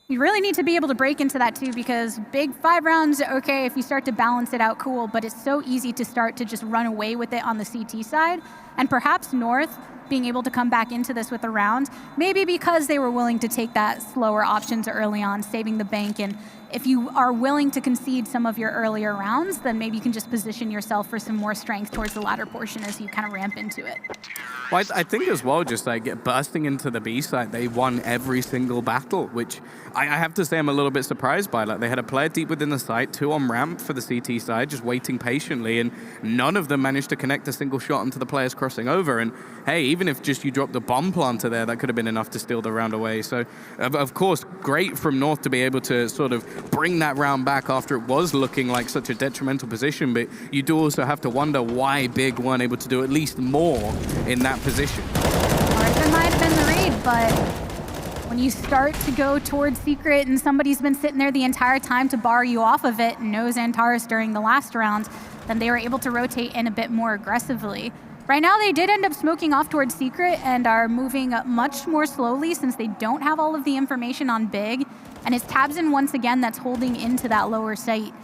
You really need to be able to break into that too, because Big 5 rounds, okay, if you start to balance it out, cool, but it's so easy to start to just run away with it on the CT side. And perhaps North being able to come back into this with a round, maybe because they were willing to take that slower options early on, saving the bank. And if you are willing to concede some of your earlier rounds, then maybe you can just position yourself for some more strength towards the latter portion as you kind of ramp into it. Well, I think as well, just like bursting into the B side, they won every single battle, which I have to say I'm a little bit surprised by. Like, they had a player deep within the site, 2 on ramp for the CT side, just waiting patiently, and none of them managed to connect a single shot into the players crossing over. And hey, even if just you dropped the bomb planter there, that could have been enough to steal the round away. So, of course, great from North to be able to sort of bring that round back after it was looking like such a detrimental position, but you do also have to wonder why Big weren't able to do at least more in that position. Arthur might have been the read, but when you start to go towards Secret and somebody's been sitting there the entire time to bar you off of it and knows Xantares during the last round, then they were able to rotate in a bit more aggressively. Right now, they did end up smoking off towards Secret and are moving much more slowly since they don't have all of the information on Big. And it's Tabsin once again that's holding into that lower site.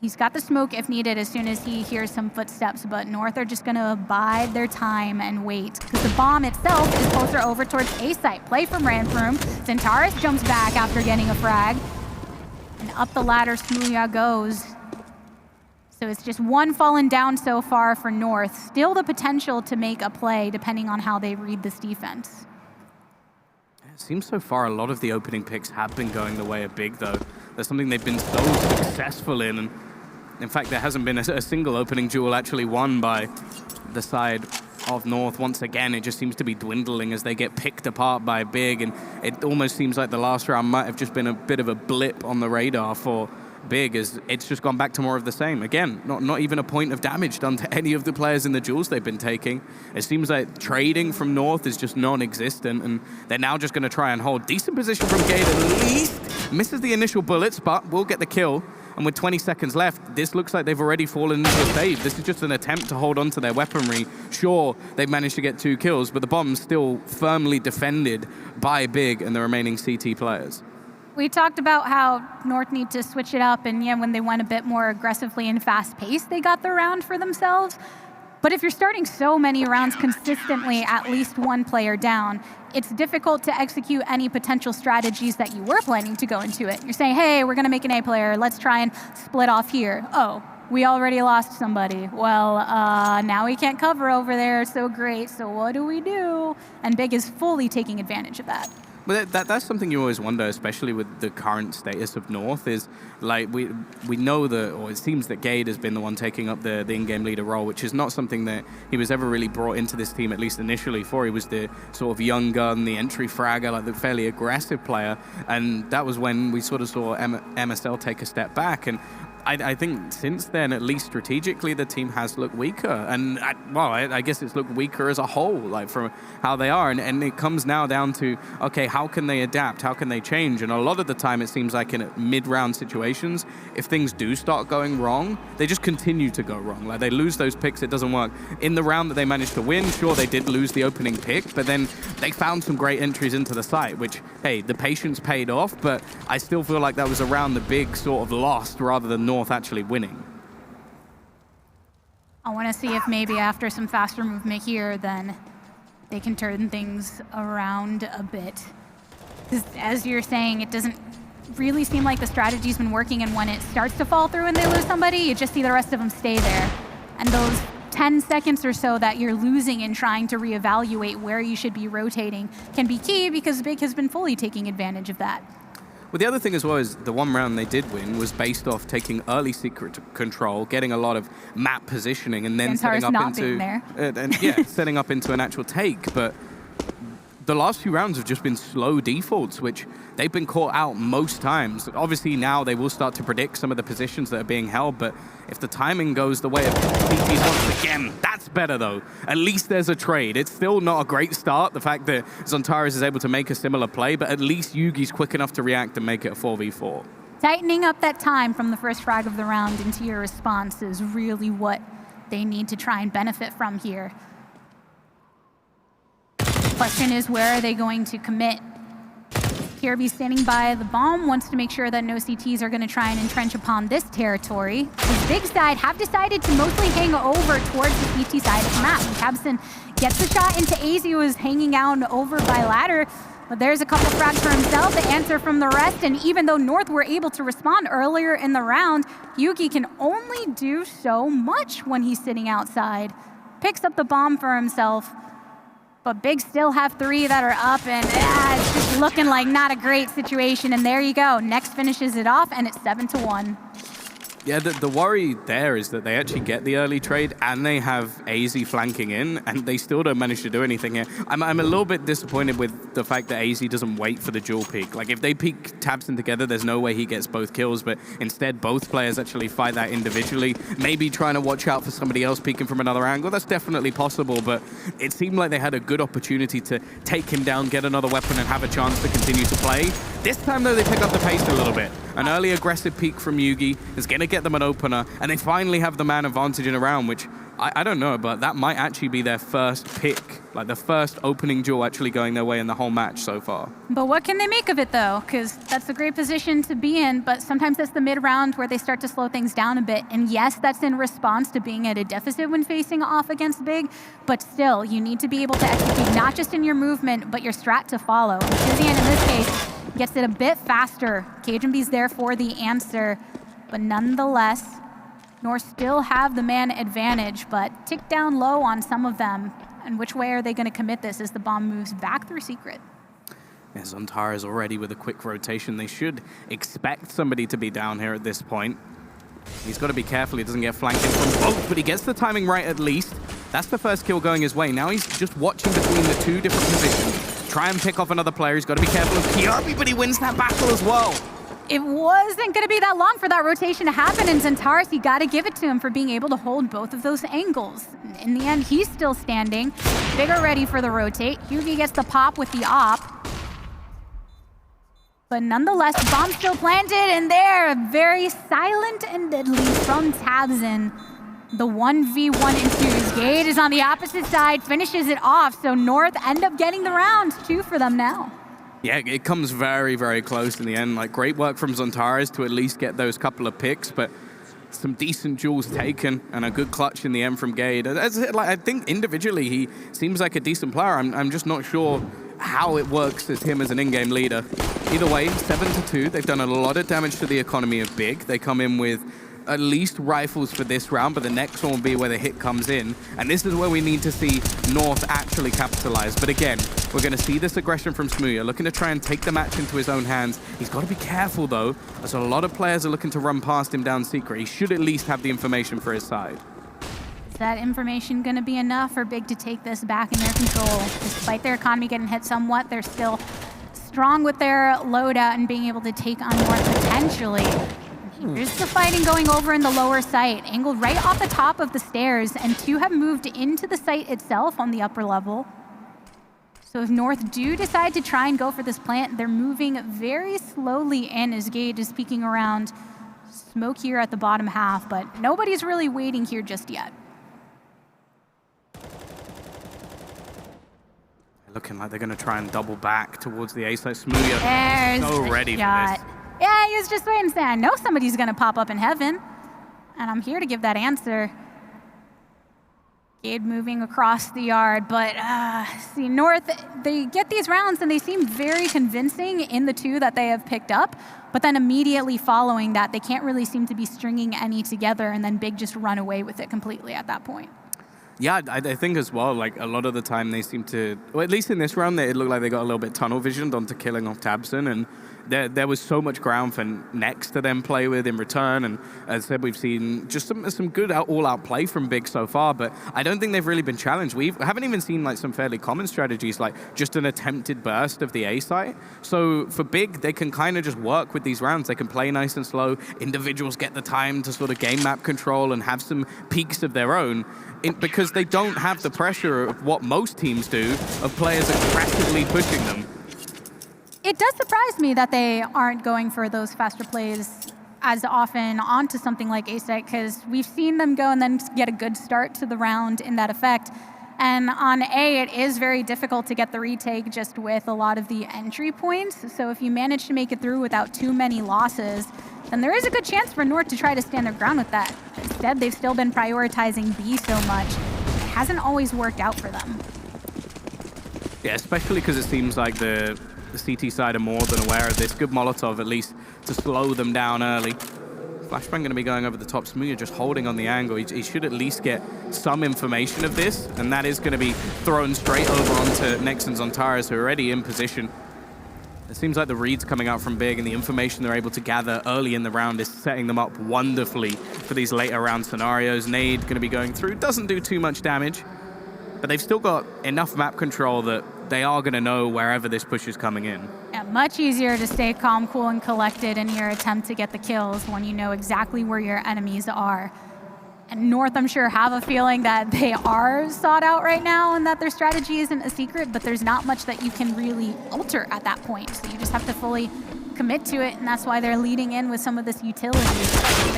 He's got the smoke if needed as soon as he hears some footsteps, but North are just going to bide their time and wait because the bomb itself is closer over towards A site. Play from ramp room. Xantares jumps back after getting a frag. And up the ladder, Smooya goes. So it's just 1 fallen down so far for North. Still the potential to make a play depending on how they read this defense. It seems so far a lot of the opening picks have been going the way of Big, though. That's something they've been so successful in. And in fact, there hasn't been a single opening duel actually won by the side of North. Once again, it just seems to be dwindling as they get picked apart by Big. And it almost seems like the last round might have just been a bit of a blip on the radar for Big, as it's just gone back to more of the same. Again, not even a point of damage done to any of the players in the duels they've been taking. It seems like trading from North is just non-existent, and they're now just going to try and hold decent position from Gate at least. Misses the initial bullets, but will get the kill. And with 20 seconds left, this looks like they've already fallen into a save. This is just an attempt to hold on to their weaponry. Sure, they've managed to get 2 kills, but the bomb's still firmly defended by Big and the remaining CT players. We talked about how North need to switch it up, and yeah, when they went a bit more aggressively and fast-paced, they got the round for themselves. But if you're starting so many rounds consistently, at least 1 player down, it's difficult to execute any potential strategies that you were planning to go into it. You're saying, hey, we're going to make an A player. Let's try and split off here. Oh, we already lost somebody. Well, now we can't cover over there. So great. So what do we do? And Big is fully taking advantage of that. But that's something you always wonder, especially with the current status of North, is like we know that, or it seems that Gade has been the one taking up the in-game leader role, which is not something that he was ever really brought into this team, at least initially, for. He was the sort of young gun, the entry fragger, like the fairly aggressive player, and that was when we sort of saw MSL take a step back. And I think since then, at least strategically, the team has looked weaker. And, I guess it's looked weaker as a whole, like from how they are. And it comes now down to, okay, how can they adapt? How can they change? And a lot of the time, it seems like in mid-round situations, if things do start going wrong, they just continue to go wrong. Like they lose those picks, it doesn't work. In the round that they managed to win, sure, they did lose the opening pick, but then they found some great entries into the site, which, hey, the patience paid off, but I still feel like that was around the big sort of lost rather than North actually winning. I want to see if maybe after some faster movement here, then they can turn things around a bit. Because as you're saying, it doesn't really seem like the strategy's been working, and when it starts to fall through and they lose somebody, you just see the rest of them stay there. And those 10 seconds or so that you're losing in trying to reevaluate where you should be rotating can be key, because Big has been fully taking advantage of that. Well, the other thing as well is the one round they did win was based off taking early secret control, getting a lot of map positioning, and then setting up into setting up into an actual take. But the last few rounds have just been slow defaults, which they've been caught out most times. Obviously now they will start to predict some of the positions that are being held, but if the timing goes the way of PTs once again, that's better though. At least there's a trade. It's still not a great start, the fact that Zontaras is able to make a similar play, but at least Yugi's quick enough to react and make it a 4v4. Tightening up that time from the first frag of the round into your response is really what they need to try and benefit from here. Question is, where are they going to commit? Kirby standing by the bomb wants to make sure that no CTs are going to try and entrench upon this territory. The Big side have decided to mostly hang over towards the CT side of the map. And Tabson gets the shot into AZ, who is hanging out over by ladder. But there's a couple frags for himself, the answer from the rest. And even though North were able to respond earlier in the round, Yugi can only do so much when he's sitting outside. Picks up the bomb for himself. But Big still have 3 that are up, and it's just looking like not a great situation. And there you go. Next finishes it off, and it's 7-1. Yeah, the worry there is that they actually get the early trade and they have AZ flanking in, and they still don't manage to do anything here. I'm a little bit disappointed with the fact that AZ doesn't wait for the dual peek. Like, if they peek Tabson together, there's no way he gets both kills, but instead both players actually fight that individually. Maybe trying to watch out for somebody else peeking from another angle. That's definitely possible, but it seemed like they had a good opportunity to take him down, get another weapon, and have a chance to continue to play. This time, though, they pick up the pace a little bit. An early aggressive peek from Yugi is going to get them an opener, and they finally have the man advantage in a round, which I don't know, but that might actually be their first pick, like the first opening duel actually going their way in the whole match so far. But what can they make of it, though? Because that's a great position to be in, but sometimes that's the mid-round where they start to slow things down a bit. And yes, that's in response to being at a deficit when facing off against Big, but still, you need to be able to execute not just in your movement, but your strat to follow. And Tizian, in this case, gets it a bit faster. KJMB's there for the answer, but nonetheless, North still have the man advantage, but tick down low on some of them. And which way are they going to commit this as the bomb moves back through secret? Yeah, Zontara is already with a quick rotation. They should expect somebody to be down here at this point. He's got to be careful he doesn't get flanked in from both, but he gets the timing right at least. That's the first kill going his way. Now he's just watching between the 2 different positions. Try and pick off another player. He's got to be careful of Kirby, but he wins that battle as well. It wasn't going to be that long for that rotation to happen, and Zontaras, you got to give it to him for being able to hold both of those angles. In the end, he's still standing. Big are ready for the rotate. Yugi gets the pop with the op. But nonetheless, the bomb's still planted, and they're very silent and deadly from Tabson. The 1v1 ensues. Gade is on the opposite side, finishes it off, so North end up getting the round. 2 for them now. Yeah, it comes very, very close in the end. Like, great work from Zontaras to at least get those couple of picks, but some decent duels taken and a good clutch in the end from Gade. I think individually he seems like a decent player. I'm just not sure how it works as him as an in-game leader. Either way, 7-2. They've done a lot of damage to the economy of Big. They come in with at least rifles for this round, but the next one will be where the hit comes in. And this is where we need to see North actually capitalize. But again, we're going to see this aggression from Smooya, looking to try and take the match into his own hands. He's got to be careful, though, as a lot of players are looking to run past him down secret. He should at least have the information for his side. Is that information going to be enough for Big to take this back in their control? Despite their economy getting hit somewhat, they're still strong with their loadout and being able to take on North potentially. There's the fighting going over in the lower site, angled right off the top of the stairs, and two have moved into the site itself on the upper level. So if North do decide to try and go for this plant, they're moving very slowly in as Gage is peeking around. Smoke here at the bottom half, but nobody's really waiting here just yet. Looking like they're going to try and double back towards the A site. Smooya There's so ready shot. for this. Yeah, he was just waiting to say, I know somebody's going to pop up in heaven, and I'm here to give that answer. Gade moving across the yard, but see, North, they get these rounds and they seem very convincing in the two that they have picked up, but then immediately following that, they can't really seem to be stringing any together, and then Big just run away with it completely at that point. Yeah, I think as well, like a lot of the time they seem to, well, at least in this round, it looked like they got a little bit tunnel visioned onto killing off Tabson, and there was so much ground for Next to then play with in return, and as I said, we've seen just some good all-out play from Big so far, but I don't think they've really been challenged. We haven't even seen like some fairly common strategies, like just an attempted burst of the A site. So for Big, they can kind of just work with these rounds. They can play nice and slow. Individuals get the time to sort of game map control and have some peaks of their own, because they don't have the pressure of what most teams do, of players aggressively pushing them. It does surprise me that they aren't going for those faster plays as often onto something like A-Site, because we've seen them go and then get a good start to the round in that effect. And on A, it is very difficult to get the retake just with a lot of the entry points. So if you manage to make it through without too many losses, then there is a good chance for North to try to stand their ground with that. Instead, they've still been prioritizing B so much. It hasn't always worked out for them. Yeah, especially because it seems like the CT side are more than aware of this. Good Molotov, at least, to slow them down early. Flashbang going to be going over the top. Smooya just holding on the angle. He should at least get some information of this, and that is going to be thrown straight over onto Nex and Zontaras, who are already in position. It seems like the reads coming out from Big and the information they're able to gather early in the round is setting them up wonderfully for these later round scenarios. Nade going to be going through. Doesn't do too much damage, but they've still got enough map control that they are going to know wherever this push is coming in. Yeah, much easier to stay calm, cool, and collected in your attempt to get the kills when you know exactly where your enemies are. And North, I'm sure, have a feeling that they are sought out right now and that their strategy isn't a secret, but there's not much that you can really alter at that point. So you just have to fully commit to it, and that's why they're leading in with some of this utility.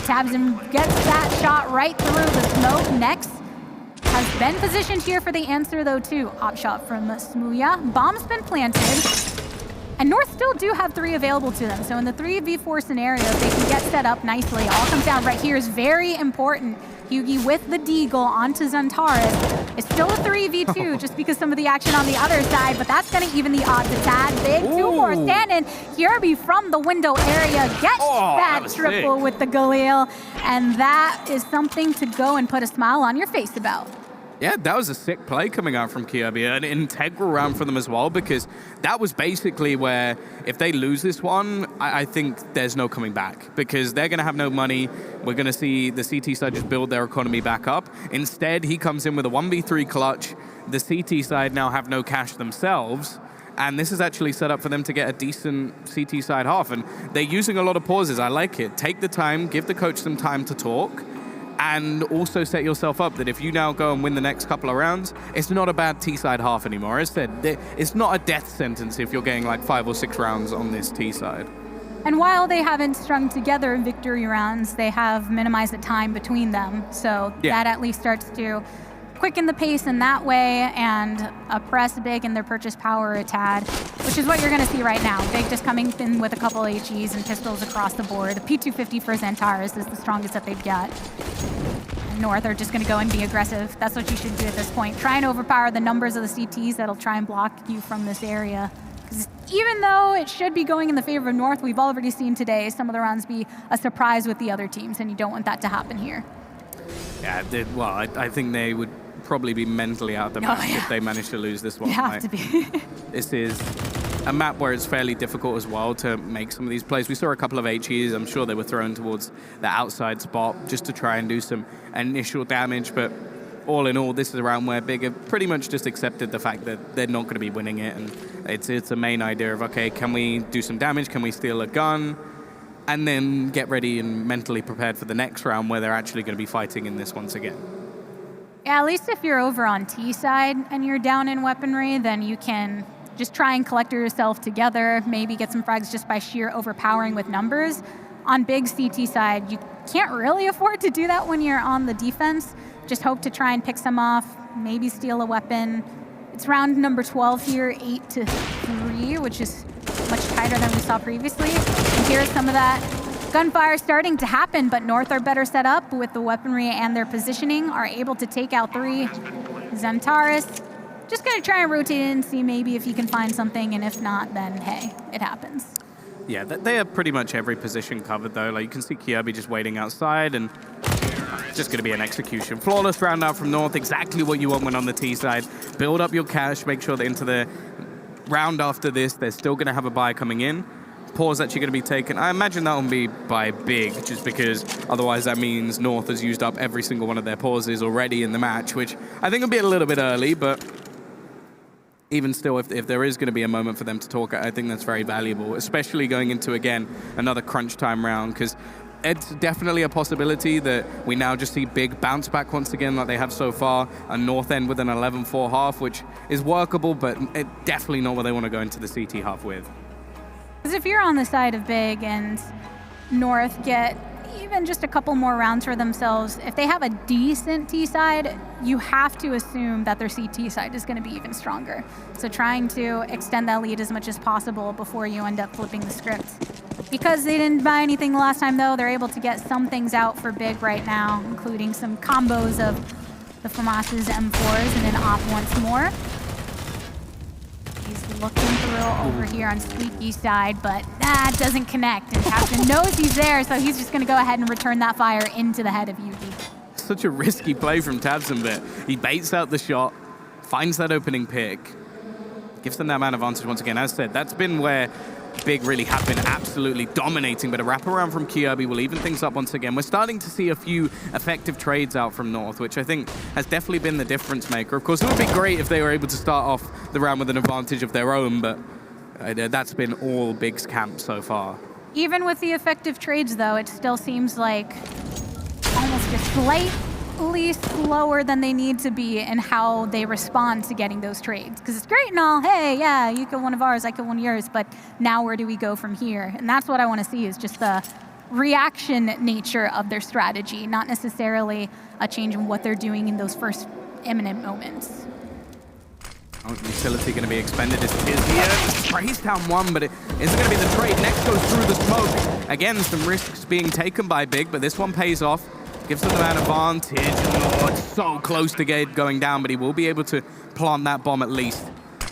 Tabson gets that shot right through the smoke. Next has been positioned here for the answer, though, too. Hot shot from Smooya. Bomb's been planted. And North still do have 3 available to them. So in the 3v4 scenario, they can get set up nicely. All comes down right here is very important. Hugie with the Deagle onto Zontaras. It's still a 3v2 just because some of the action on the other side, but that's going to even the odds a tad. Big 2-4 standing. Kirby from the window area gets that triple with the Galil. And that is something to go and put a smile on your face about. Yeah, that was a sick play coming out from Kirby, an integral round for them as well, because that was basically where, if they lose this one, I think there's no coming back, because they're going to have no money. We're going to see the CT side just build their economy back up. Instead, he comes in with a 1v3 clutch. The CT side now have no cash themselves, and this is actually set up for them to get a decent CT side half, and they're using a lot of pauses. I like it. Take the time, give the coach some time to talk, and also set yourself up that if you now go and win the next couple of rounds, it's not a bad T-side half anymore. As I said, it's not a death sentence if you're getting like 5 or 6 rounds on this T-side. And while they haven't strung together victory rounds, they have minimized the time between them. So that at least starts to quicken the pace in that way and oppress Big and their purchase power a tad, which is what you're going to see right now. Big just coming in with a couple HEs and pistols across the board. The P250 for Zontaras is the strongest that they've got. And North are just going to go and be aggressive. That's what you should do at this point. Try and overpower the numbers of the CTs that'll try and block you from this area. Because even though it should be going in the favor of North, we've already seen today some of the rounds be a surprise with the other teams, and you don't want that to happen here. Yeah, well, I think they would probably be mentally out of the match if they manage to lose this one. They have to be. This is a map where it's fairly difficult as well to make some of these plays. We saw a couple of HEs. I'm sure they were thrown towards the outside spot just to try and do some initial damage, but all in all, this is a round where Big have pretty much just accepted the fact that they're not going to be winning it, and it's a main idea of, okay, can we do some damage? Can we steal a gun? and then get ready and mentally prepared for the next round where they're actually going to be fighting in this once again. Yeah, at least if you're over on T side and you're down in weaponry, then you can just try and collect yourself together, maybe get some frags just by sheer overpowering with numbers. On big CT side, you can't really afford to do that when you're on the defense. Just hope to try and pick some off, maybe steal a weapon. It's round number 12 here, 8-3, which is much tighter than we saw previously. And here's some of that gunfire starting to happen, but North are better set up with the weaponry and their positioning, are able to take out 3. Xantares just gonna try and rotate in, see maybe if he can find something, and if not, then hey, it happens. Yeah, they have pretty much every position covered though. Like you can see Kirby just waiting outside, and it's just gonna be an execution. Flawless round out from North, exactly what you want when on the T side. Build up your cash, make sure that into the round after this, they're still gonna have a buy coming in. Pause actually gonna be taken. I imagine that will be by Big, just because otherwise that means North has used up every single one of their pauses already in the match, which I think will be a little bit early, but even still, if there is going to be a moment for them to talk, I think that's very valuable, especially going into, again, another crunch time round, because it's definitely a possibility that we now just see Big bounce back once again like they have so far, and North end with an 11-4 half, which is workable, but definitely not what they want to go into the CT half with. Because if you're on the side of Big and North get even just a couple more rounds for themselves, if they have a decent T side, you have to assume that their CT side is going to be even stronger. So trying to extend that lead as much as possible before you end up flipping the script. Because they didn't buy anything the last time though, they're able to get some things out for Big right now, including some combos of the FAMAS's M4s and then Op once more. He's looking through over here on Squeaky's side, but that doesn't connect. And Captain knows he's there, so he's just going to go ahead and return that fire into the head of Yuki. Such a risky play from Tabson there. He baits out the shot, finds that opening pick, gives them that man advantage once again. As said, that's been where Big really have been absolutely dominating, but a wraparound from Kirby will even things up once again. We're starting to see a few effective trades out from North, which I think has definitely been the difference maker. Of course, it would be great if they were able to start off the round with an advantage of their own, but that's been all Big's camp so far. Even with the effective trades, though, it still seems like almost a slightly slower than they need to be in how they respond to getting those trades. Because it's great and all, hey, yeah, you kill one of ours, I kill one of yours, but now where do we go from here? And that's what I want to see, is just the reaction nature of their strategy, not necessarily a change in what they're doing in those first imminent moments. Utility going to be expended as it is here. Sprays down one, but it isn't going to be the trade. Next goes through the smoke. Again, some risks being taken by Big, but this one pays off. Gives them an advantage. Oh, it's so close to going down, but he will be able to plant that bomb at least.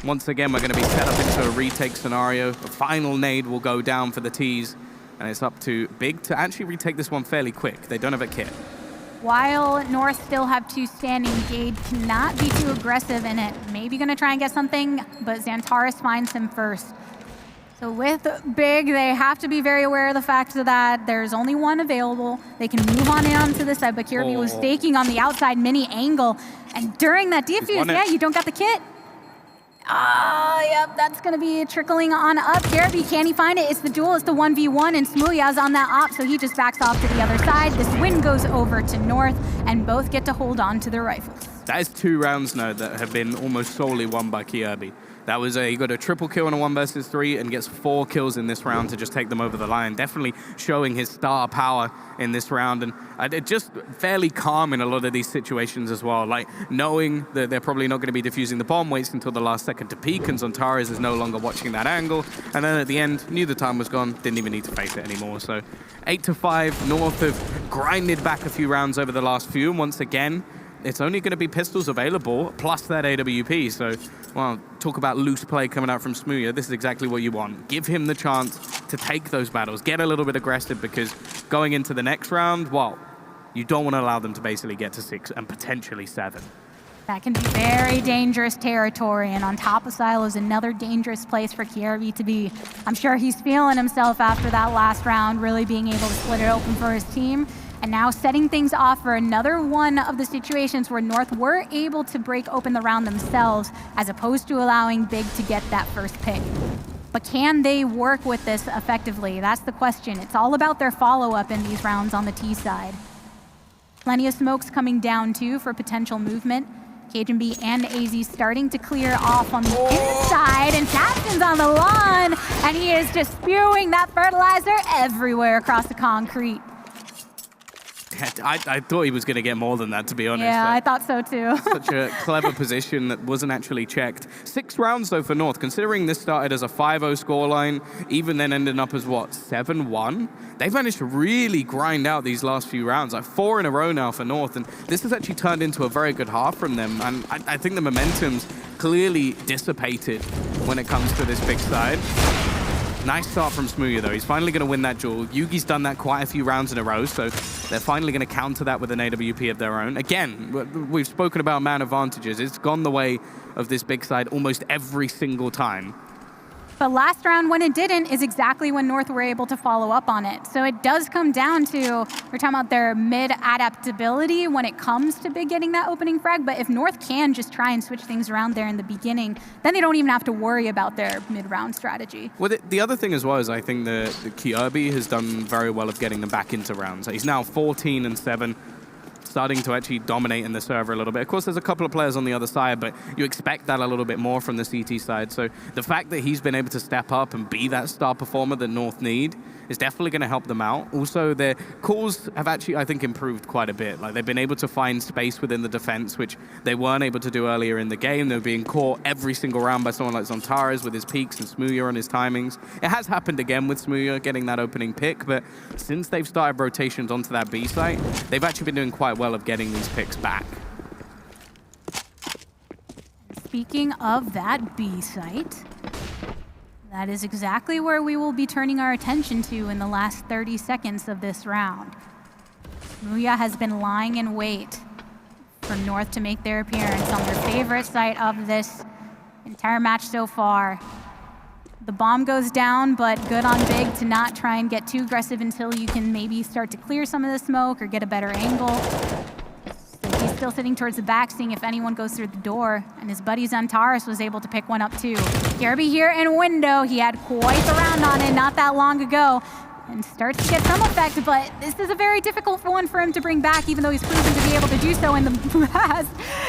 Once again, we're going to be set up into a retake scenario. The final nade will go down for the T's, and it's up to Big to actually retake this one fairly quick. They don't have a kit. While North still have 2 standing, Gade cannot be too aggressive in it. Maybe going to try and get something, but Xantares finds him first. So with Big, they have to be very aware of the fact that there's only one available. They can move on in onto the side, but Kirby was staking on the outside mini angle. And during that defuse, yeah, you don't got the kit. Yep, that's going to be trickling on up. Kirby, can he find it? It's the duel, it's the 1v1, and Smooya's on that op, so he just backs off to the other side. This win goes over to North, and both get to hold on to their rifles. That is 2 rounds now that have been almost solely won by Kirby. That was he got a triple kill in a 1 versus 3 and gets 4 kills in this round to just take them over the line. Definitely showing his star power in this round, and just fairly calm in a lot of these situations as well. Like knowing that they're probably not going to be defusing the bomb, waits until the last second to peek, and Xantares is no longer watching that angle. And then at the end, knew the time was gone, didn't even need to face it anymore. So 8-5, North have grinded back a few rounds over the last few, and once again, it's only going to be pistols available, plus that AWP. So, well, talk about loose play coming out from Smooya. This is exactly what you want. Give him the chance to take those battles. Get a little bit aggressive, because going into the next round, well, you don't want to allow them to basically get to 6 and potentially 7. That can be very dangerous territory, and on top of silos, another dangerous place for Kirby to be. I'm sure he's feeling himself after that last round, really being able to split it open for his team. And now setting things off for another one of the situations where North were able to break open the round themselves, as opposed to allowing Big to get that first pick. But can they work with this effectively? That's the question. It's all about their follow-up in these rounds on the T side. Plenty of smokes coming down too for potential movement. KJB and AZ starting to clear off on the inside, and Captain's on the lawn, and he is just spewing that fertilizer everywhere across the concrete. I thought he was going to get more than that, to be honest. Yeah, I thought so too. Such a clever position that wasn't actually checked. 6 rounds, though, for North. Considering this started as a 5-0 scoreline, even then ended up as, what, 7-1? They've managed to really grind out these last few rounds, like 4 in a row now for North, and this has actually turned into a very good half from them, and I think the momentum's clearly dissipated when it comes to this big side. Nice start from Smooya, though. He's finally going to win that duel. Yugi's done that quite a few rounds in a row, so they're finally going to counter that with an AWP of their own. Again, we've spoken about man advantages. It's gone the way of this big side almost every single time. But last round, when it didn't, is exactly when North were able to follow up on it. So it does come down to, we're talking about their mid-adaptability when it comes to Big getting that opening frag, but if North can just try and switch things around there in the beginning, then they don't even have to worry about their mid-round strategy. Well, the other thing as well is I think the Kirby has done very well of getting them back into rounds. He's now 14-7. Starting to actually dominate in the server a little bit. Of course, there's a couple of players on the other side, but you expect that a little bit more from the CT side. So the fact that he's been able to step up and be that star performer that North need is definitely going to help them out. Also, their calls have actually, I think, improved quite a bit. Like, they've been able to find space within the defense, which they weren't able to do earlier in the game. They were being caught every single round by someone like Zontaras with his peaks and Smooya on his timings. It has happened again with Smooya getting that opening pick, but since they've started rotations onto that B site, they've actually been doing quite well of getting these picks back. Speaking of that B site, that is exactly where we will be turning our attention to in the last 30 seconds of this round. Smooya has been lying in wait for North to make their appearance on their favorite site of this entire match so far. The bomb goes down, but good on Big to not try and get too aggressive until you can maybe start to clear some of the smoke or get a better angle. So he's still sitting towards the back, seeing if anyone goes through the door, and his buddy Zontaras was able to pick one up too. Kirby here in window, he had quite the round on it not that long ago, and starts to get some effect, but this is a very difficult one for him to bring back, even though he's proven to be able to do so in the past.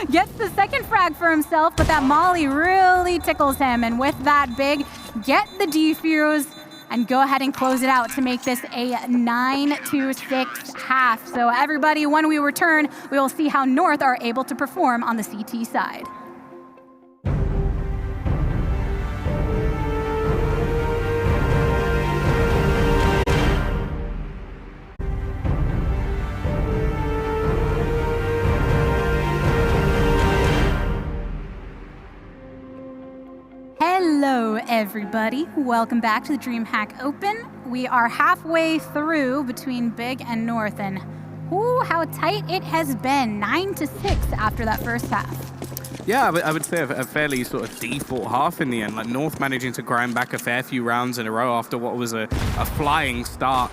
Gets the second frag for himself, but that molly really tickles him, and with that, Big get the defuse and go ahead and close it out to make this a 9-6 half. So everybody, when we return, we will see how North are able to perform on the CT side. Hello, everybody. Welcome back to the DreamHack Open. We are halfway through between Big and North, and ooh, how tight it has been. 9-6 after that first half. Yeah, I would say a fairly sort of default half in the end. Like North managing to grind back a fair few rounds in a row after what was a flying start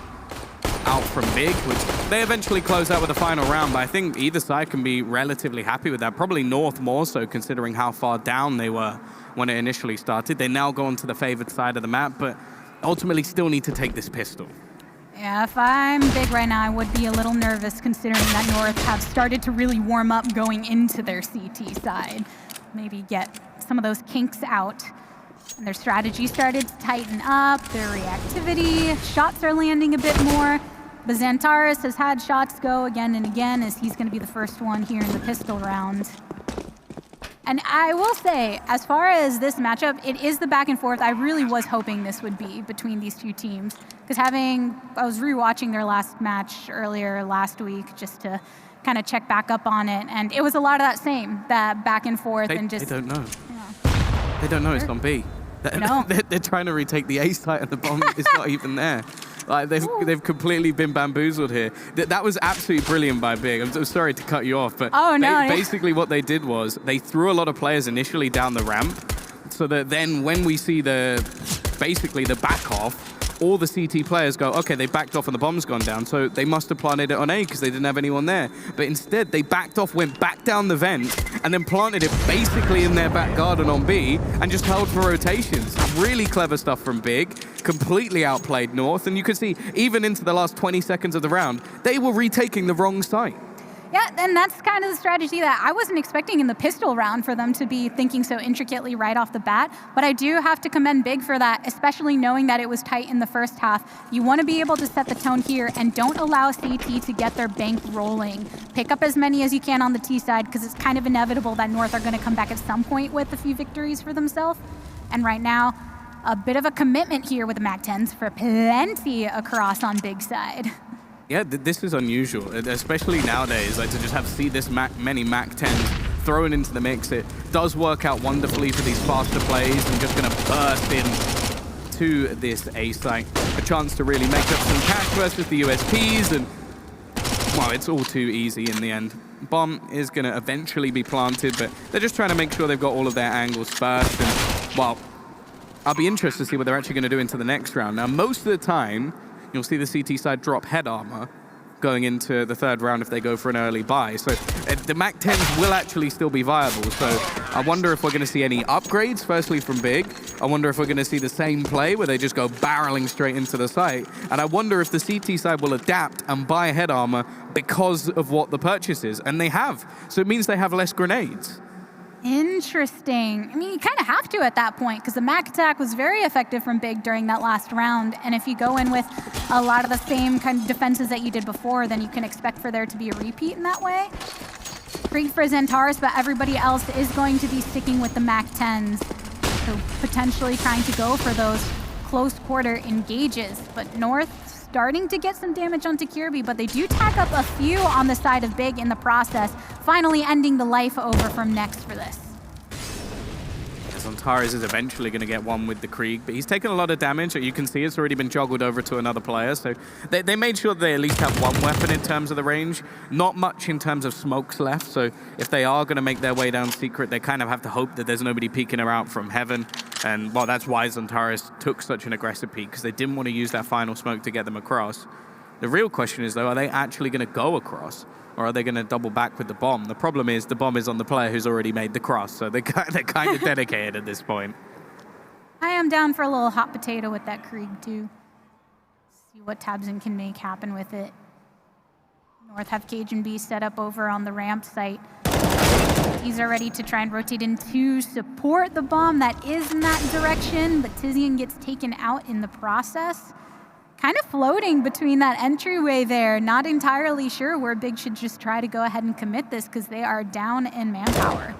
out from Big, which they eventually closed out with the final round, but I think either side can be relatively happy with that. Probably North more so, considering how far down they were when it initially started. They now go onto the favored side of the map, but ultimately still need to take this pistol. Yeah, if I'm Big right now, I would be a little nervous considering that North have started to really warm up going into their CT side. Maybe get some of those kinks out. And their strategy started to tighten up, their reactivity, shots are landing a bit more. But Zontaras has had shots go again and again, as he's going to be the first one here in the pistol round. And I will say, as far as this matchup, it is the back and forth I really was hoping this would be between these two teams. Because I was rewatching their last match earlier last week just to kind of check back up on it. And it was a lot of that back and forth. They don't know. Yeah. They don't know it's on B. No. They're trying to retake the A site and the bomb is not even there. Like they've completely been bamboozled here. That was absolutely brilliant by Big. I'm sorry to cut you off, but basically what they did was they threw a lot of players initially down the ramp, so that then when we see basically the back off, all the CT players go, okay, they backed off and the bomb's gone down, so they must have planted it on A because they didn't have anyone there. But instead, they backed off, went back down the vent, and then planted it basically in their back garden on B, and just held for rotations. Really clever stuff from Big, completely outplayed North, and you could see, even into the last 20 seconds of the round, they were retaking the wrong site. Yeah, and that's kind of the strategy that I wasn't expecting in the pistol round for them to be thinking so intricately right off the bat. But I do have to commend Big for that, especially knowing that it was tight in the first half. You want to be able to set the tone here and don't allow CT to get their bank rolling. Pick up as many as you can on the T side because it's kind of inevitable that North are going to come back at some point with a few victories for themselves. And right now, a bit of a commitment here with the MAC-10s for plenty across on Big side. Yeah, this is unusual, especially nowadays, like to just have see this many MAC-10s thrown into the mix. It does work out wonderfully for these faster plays and just going to burst in to this A site. A chance to really make up some cash versus the USPs, and well, it's all too easy in the end. Bomb is going to eventually be planted, but they're just trying to make sure they've got all of their angles first. And well, I'll be interested to see what they're actually going to do into the next round. Now, most of the time, you'll see the CT side drop head armor going into the third round if they go for an early buy. So the MAC-10s will actually still be viable. So I wonder if we're going to see any upgrades, firstly from Big. I wonder if we're going to see the same play where they just go barreling straight into the site. And I wonder if the CT side will adapt and buy head armor because of what the purchase is. And they have. So it means they have less grenades. Interesting. I mean, you kind of have to at that point because the MAC attack was very effective from Big during that last round. And if you go in with a lot of the same kind of defenses that you did before, then you can expect for there to be a repeat in that way. Great for Xantares, but everybody else is going to be sticking with the MAC-10s. So potentially trying to go for those close quarter engages. But North starting to get some damage onto Kirby, but they do tack up a few on the side of Big in the process, finally ending the life over from Next for this. Xantares is eventually going to get one with the Krieg, but he's taken a lot of damage. You can see it's already been joggled over to another player, so they made sure they at least have one weapon in terms of the range. Not much in terms of smokes left, so if they are going to make their way down secret, they kind of have to hope that there's nobody peeking her out from heaven. And, well, that's why Xantares took such an aggressive peek, because they didn't want to use that final smoke to get them across. The real question is, though, are they actually going to go across? Or are they going to double back with the bomb? The problem is the bomb is on the player who's already made the cross, so they're kind of dedicated at this point. I am down for a little hot potato with that Krieg, too. See what Tabson can make happen with it. North have Cajun B set up over on the ramp site. He's ready to try and rotate in to support the bomb that is in that direction, but Tizian gets taken out in the process. Kind of floating between that entryway there. Not entirely sure where Big should just try to go ahead and commit this because they are down in manpower.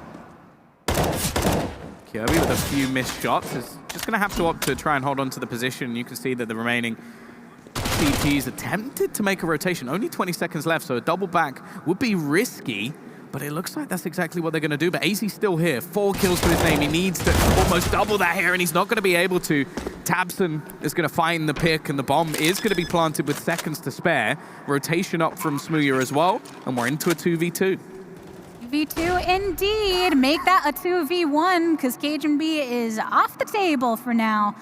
Kirby with a few missed shots is just going to have to opt to try and hold on to the position. You can see that the remaining CTs attempted to make a rotation. Only 20 seconds left, so a double back would be risky. But it looks like that's exactly what they're going to do. But AZ's still here. 4 kills to his name. He needs to almost double that here, and he's not going to be able to. Tabson is going to find the pick, and the bomb is going to be planted with seconds to spare. Rotation up from Smooya as well, and we're into a 2v2. 2v2 indeed. Make that a 2v1, because Cajun B is off the table for now.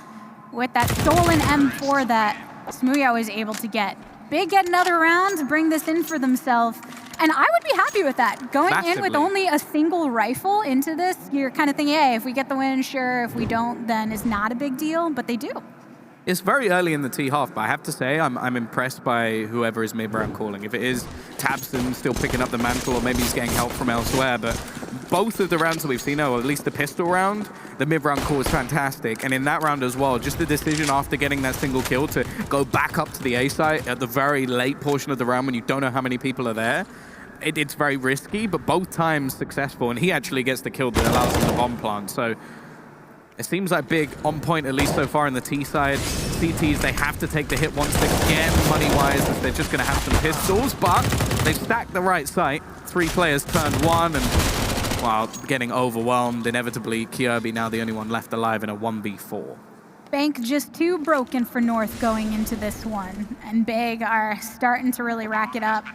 With that stolen M4 that Smooya was able to get. Big get another round to bring this in for themselves. And I would be happy with that. Going in with only a single rifle into this, you're kind of thinking, hey, if we get the win, sure. If we don't, then it's not a big deal, but they do. It's very early in the T-half, but I have to say I'm impressed by whoever is mid-round calling. If it is Tabson still picking up the mantle, or maybe he's getting help from elsewhere, but both of the rounds that we've seen, or at least the pistol round, the mid-round call was fantastic. And in that round as well, just the decision after getting that single kill to go back up to the A site at the very late portion of the round when you don't know how many people are there, it's very risky, but both times successful. And he actually gets the kill that allows him to bomb plant. So it seems like Big on point, at least so far in the T side. CTs, they have to take the hit once again, money-wise, as they're just going to have some pistols, but they've stacked the right site. 3 players turned 1, and while getting overwhelmed, inevitably, Kirby now the only one left alive in a 1v4. Bank just too broken for North going into this one, and Big are starting to really rack it up.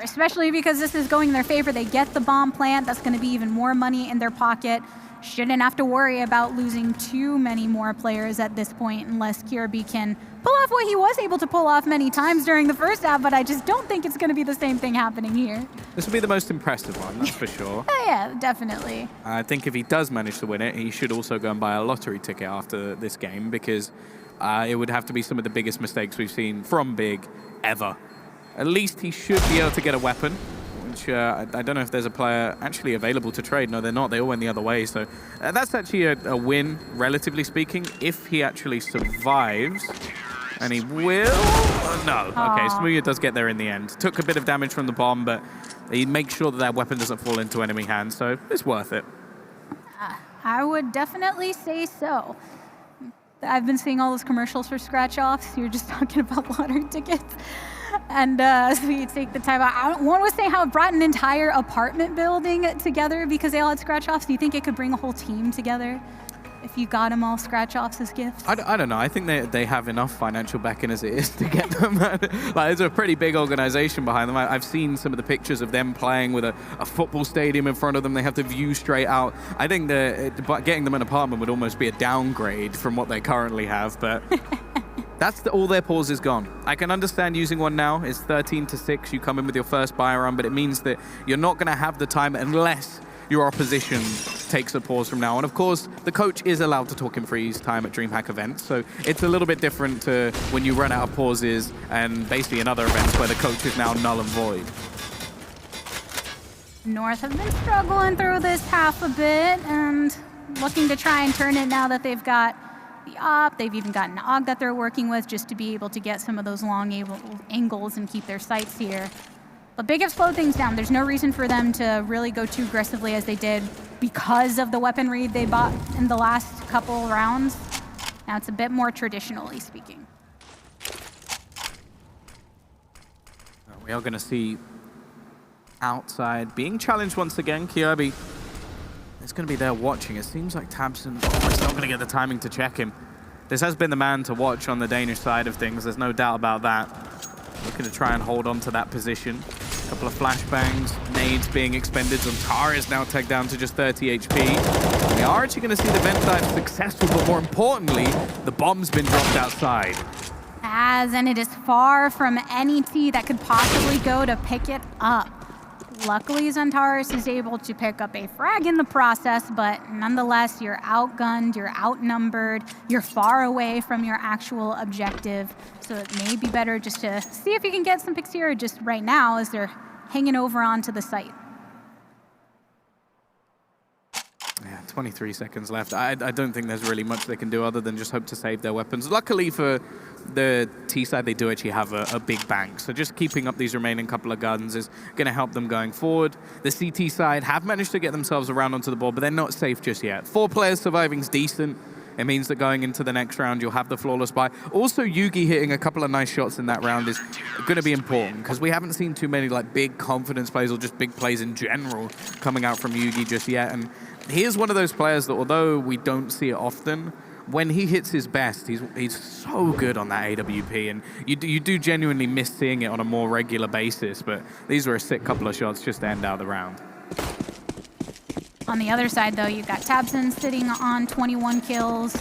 Especially because this is going in their favor. They get the bomb plant. That's going to be even more money in their pocket. shouldn't have to worry about losing too many more players at this point unless Kirby can pull off what he was able to pull off many times during the first half, but I just don't think it's going to be the same thing happening here. This will be the most impressive one, that's for sure. Oh, yeah, definitely. I think if he does manage to win it, he should also go and buy a lottery ticket after this game, because it would have to be some of the biggest mistakes we've seen from Big ever. At least he should be able to get a weapon, which I don't know if there's a player actually available to trade. No, they're not. They all went the other way. So that's actually a win, relatively speaking, if he actually survives. And he will? No. Okay, Sevilla does get there in the end. Took a bit of damage from the bomb, but he makes sure that that weapon doesn't fall into enemy hands, so it's worth it. I would definitely say so. I've been seeing all those commercials for scratch-offs. You're just talking about lottery tickets. And so you take the time out. One was saying how it brought an entire apartment building together because they all had scratch-offs. Do you think it could bring a whole team together if you got them all scratch-offs as gifts? I don't know. I think they have enough financial backing as it is to get them. Like, it's a pretty big organization behind them. I've seen some of the pictures of them playing with a football stadium in front of them. They have to view straight out. I think getting them an apartment would almost be a downgrade from what they currently have, but that's all their pause is gone. I can understand using one now. It's 13-6. You come in with your first buy run, but it means that you're not going to have the time unless your opposition takes a pause from now on. Of course, the coach is allowed to talk him free his time at DreamHack events, so it's a little bit different to when you run out of pauses and basically in other events where the coach is now null and void. North have been struggling through this half a bit and looking to try and turn it now that they've got the op. They've even got an AUG that they're working with just to be able to get some of those long angles and keep their sights here. But Big have slowed things down. There's no reason for them to really go too aggressively as they did because of the weapon read they bought in the last couple rounds. Now it's a bit more traditionally speaking. We are going to see outside being challenged once again. Kirby is going to be there watching. It seems like Tabson is not going to get the timing to check him. This has been the man to watch on the Danish side of things. There's no doubt about that. Looking to try and hold on to that position. A couple of flashbangs, nades being expended. Zontara is now tagged down to just 30 HP. We are actually going to see the vent dive successful, but more importantly, the bomb's been dropped outside. And it is far from any T that could possibly go to pick it up. Luckily, Zontaris is able to pick up a frag in the process, but nonetheless, you're outgunned, you're outnumbered, you're far away from your actual objective. So it may be better just to see if you can get some picks here just right now as they're hanging over onto the site. Yeah, 23 seconds left. I don't think there's really much they can do other than just hope to save their weapons. Luckily for the T side, they do actually have a big bank. So just keeping up these remaining couple of guns is going to help them going forward. The CT side have managed to get themselves around onto the board, but they're not safe just yet. 4 players surviving is decent. It means that going into the next round, you'll have the flawless buy. Also, Yugi hitting a couple of nice shots in that round is going to be important because we haven't seen too many like big confidence plays or just big plays in general coming out from Yugi just yet. And he is one of those players that, although we don't see it often, when he hits his best, he's so good on that AWP, and you do genuinely miss seeing it on a more regular basis. But these were a sick couple of shots just to end out the round. On the other side, though, you've got Tabson sitting on 21 kills,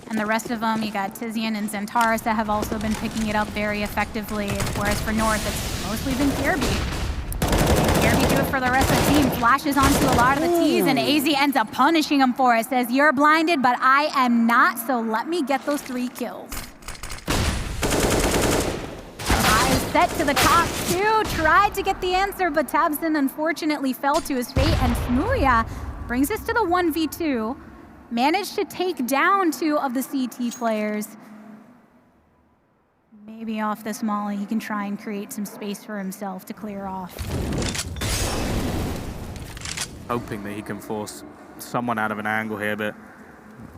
and the rest of them, you got Tizian and Zentaris that have also been picking it up very effectively, whereas for North, it's mostly been Kirby. Kirby do it for the rest of the team, flashes onto a lot of the T's, and AZ ends up punishing him for it. Says, you're blinded, but I am not, so let me get those 3 kills. Eyes set to the top 2, tried to get the answer, but Tabson unfortunately fell to his fate, and Smooya brings us to the 1v2, managed to take down 2 of the CT players. Maybe off this molly, he can try and create some space for himself to clear off. Hoping that he can force someone out of an angle here, but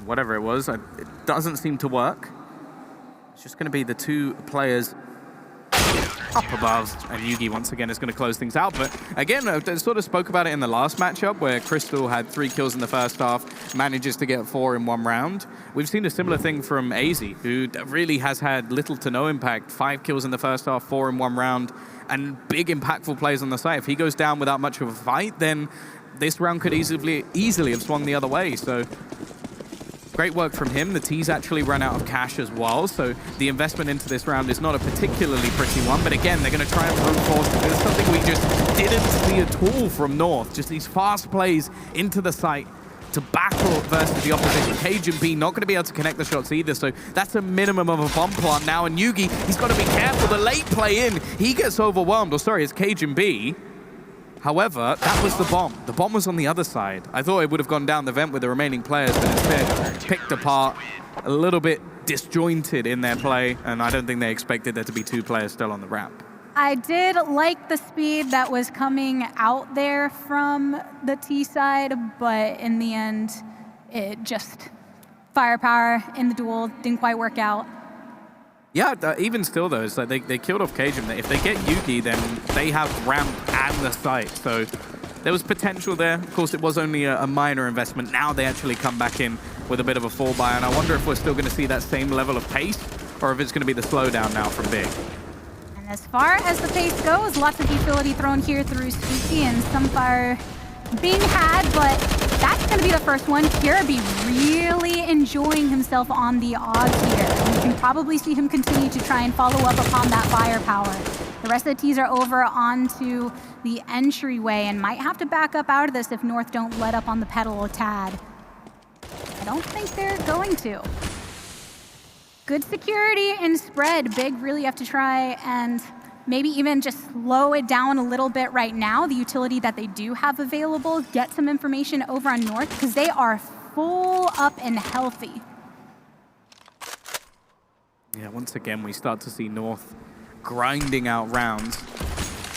whatever it was, it doesn't seem to work. It's just going to be the 2 players up above, and Yugi once again is going to close things out. But again, I sort of spoke about it in the last matchup where Crystal had 3 kills in the first half, manages to get 4 in 1 round. We've seen a similar thing from AZ, who really has had little to no impact. 5 kills in the first half, 4 in 1 round, and big impactful plays on the site. If he goes down without much of a fight, then this round could easily have swung the other way. So great work from him. The T's actually run out of cash as well, so the investment into this round is not a particularly pretty one. But again, they're going to try and brute force it. It's something we just didn't see at all from North. Just these fast plays into the site to battle versus the opposition. Cajun B not going to be able to connect the shots either, so that's a minimum of a bomb plant now. And Yugi, he's got to be careful. The late play in, he gets overwhelmed. Or sorry, it's Cajun B. However, that was the bomb. The bomb was on the other side. I thought it would have gone down the vent with the remaining players, but it's been picked apart, a little bit disjointed in their play, and I don't think they expected there to be 2 players still on the ramp. I did like the speed that was coming out there from the T side, but in the end, it just, firepower in the duel didn't quite work out. Yeah, even still though, it's like they killed off Cajun. If they get Yugi, then they have ramp and the site. So there was potential there. Of course, it was only a minor investment. Now they actually come back in with a bit of a fall by, and I wonder if we're still going to see that same level of pace, or if it's going to be the slowdown now from Big. And as far as the pace goes, lots of utility thrown here through Squeaky and some fire being had, but that's going to be the first one. Kirby really enjoying himself on the odds here. And you can probably see him continue to try and follow up upon that firepower. The rest of the T's are over onto the entryway and might have to back up out of this if North don't let up on the pedal a tad. I don't think they're going to. Good security and spread. Big really have to try and maybe even just slow it down a little bit right now, the utility that they do have available, get some information over on North, because they are full up and healthy. Yeah, once again, we start to see North grinding out rounds.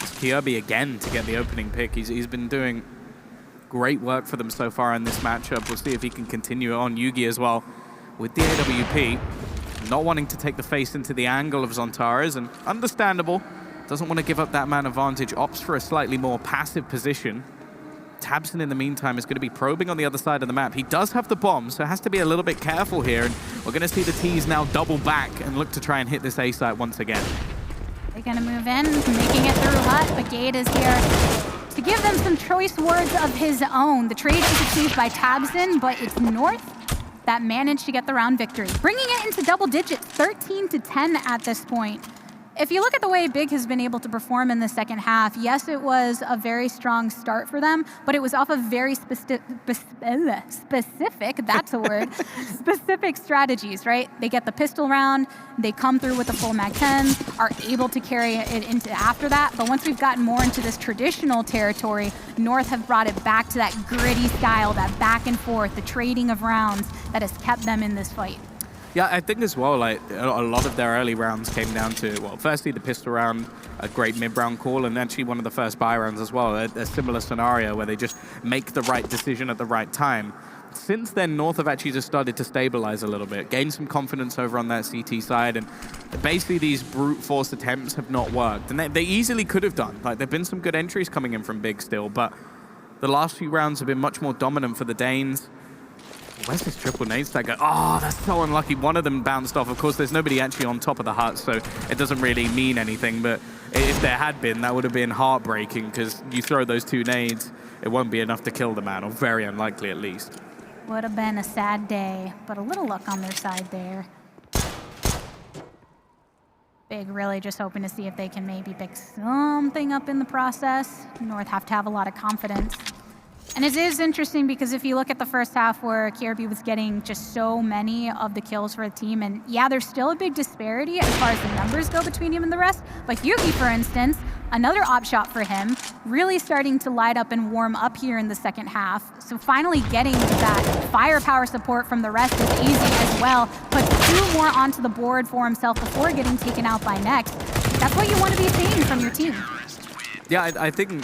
It's Kirby again to get the opening pick. He's been doing great work for them so far in this matchup. We'll see if he can continue it on. Yugi as well with the AWP. Not wanting to take the face into the angle of Zontaras, and understandable. Doesn't want to give up that man advantage, opts for a slightly more passive position. Tabson, in the meantime, is going to be probing on the other side of the map. He does have the bomb, so has to be a little bit careful here, and we're going to see the T's now double back and look to try and hit this A site once again. They're going to move in, making it through Hut, but Gade is here to give them some choice words of his own. The trade is achieved by Tabson, but it's North that managed to get the round victory, bringing it into double digits, 13-10 at this point. If you look at the way Big has been able to perform in the second half, yes, it was a very strong start for them, but it was off of very specific, that's a word, specific strategies, right? They get the pistol round, they come through with the full mag 10s, are able to carry it into after that, but once we've gotten more into this traditional territory, North have brought it back to that gritty style, that back and forth, the trading of rounds that has kept them in this fight. Yeah, I think as well, like, a lot of their early rounds came down to, well, firstly, the pistol round, a great mid-round call, and actually one of the first buy rounds as well, a similar scenario where they just make the right decision at the right time. Since then, North have actually just started to stabilize a little bit, gain some confidence over on that CT side, and basically these brute force attempts have not worked. And they easily could have done. Like, there have been some good entries coming in from Big still, but the last few rounds have been much more dominant for the Danes. Where's this triple nade stack go? Oh, that's so unlucky. One of them bounced off. Of course, there's nobody actually on top of the hut, so it doesn't really mean anything. But if there had been, that would have been heartbreaking, because you throw those 2 nades, it won't be enough to kill the man, or very unlikely at least. Would have been a sad day, but a little luck on their side there. Big really just hoping to see if they can maybe pick something up in the process. North have to have a lot of confidence. And it is interesting because if you look at the first half where Kirby was getting just so many of the kills for the team, and yeah, there's still a big disparity as far as the numbers go between him and the rest, but Yugi, for instance, another op shot for him, really starting to light up and warm up here in the second half. So finally getting that firepower support from the rest is easy as well. Puts 2 more onto the board for himself before getting taken out by Next. That's what you want to be seeing from your team. Yeah, I think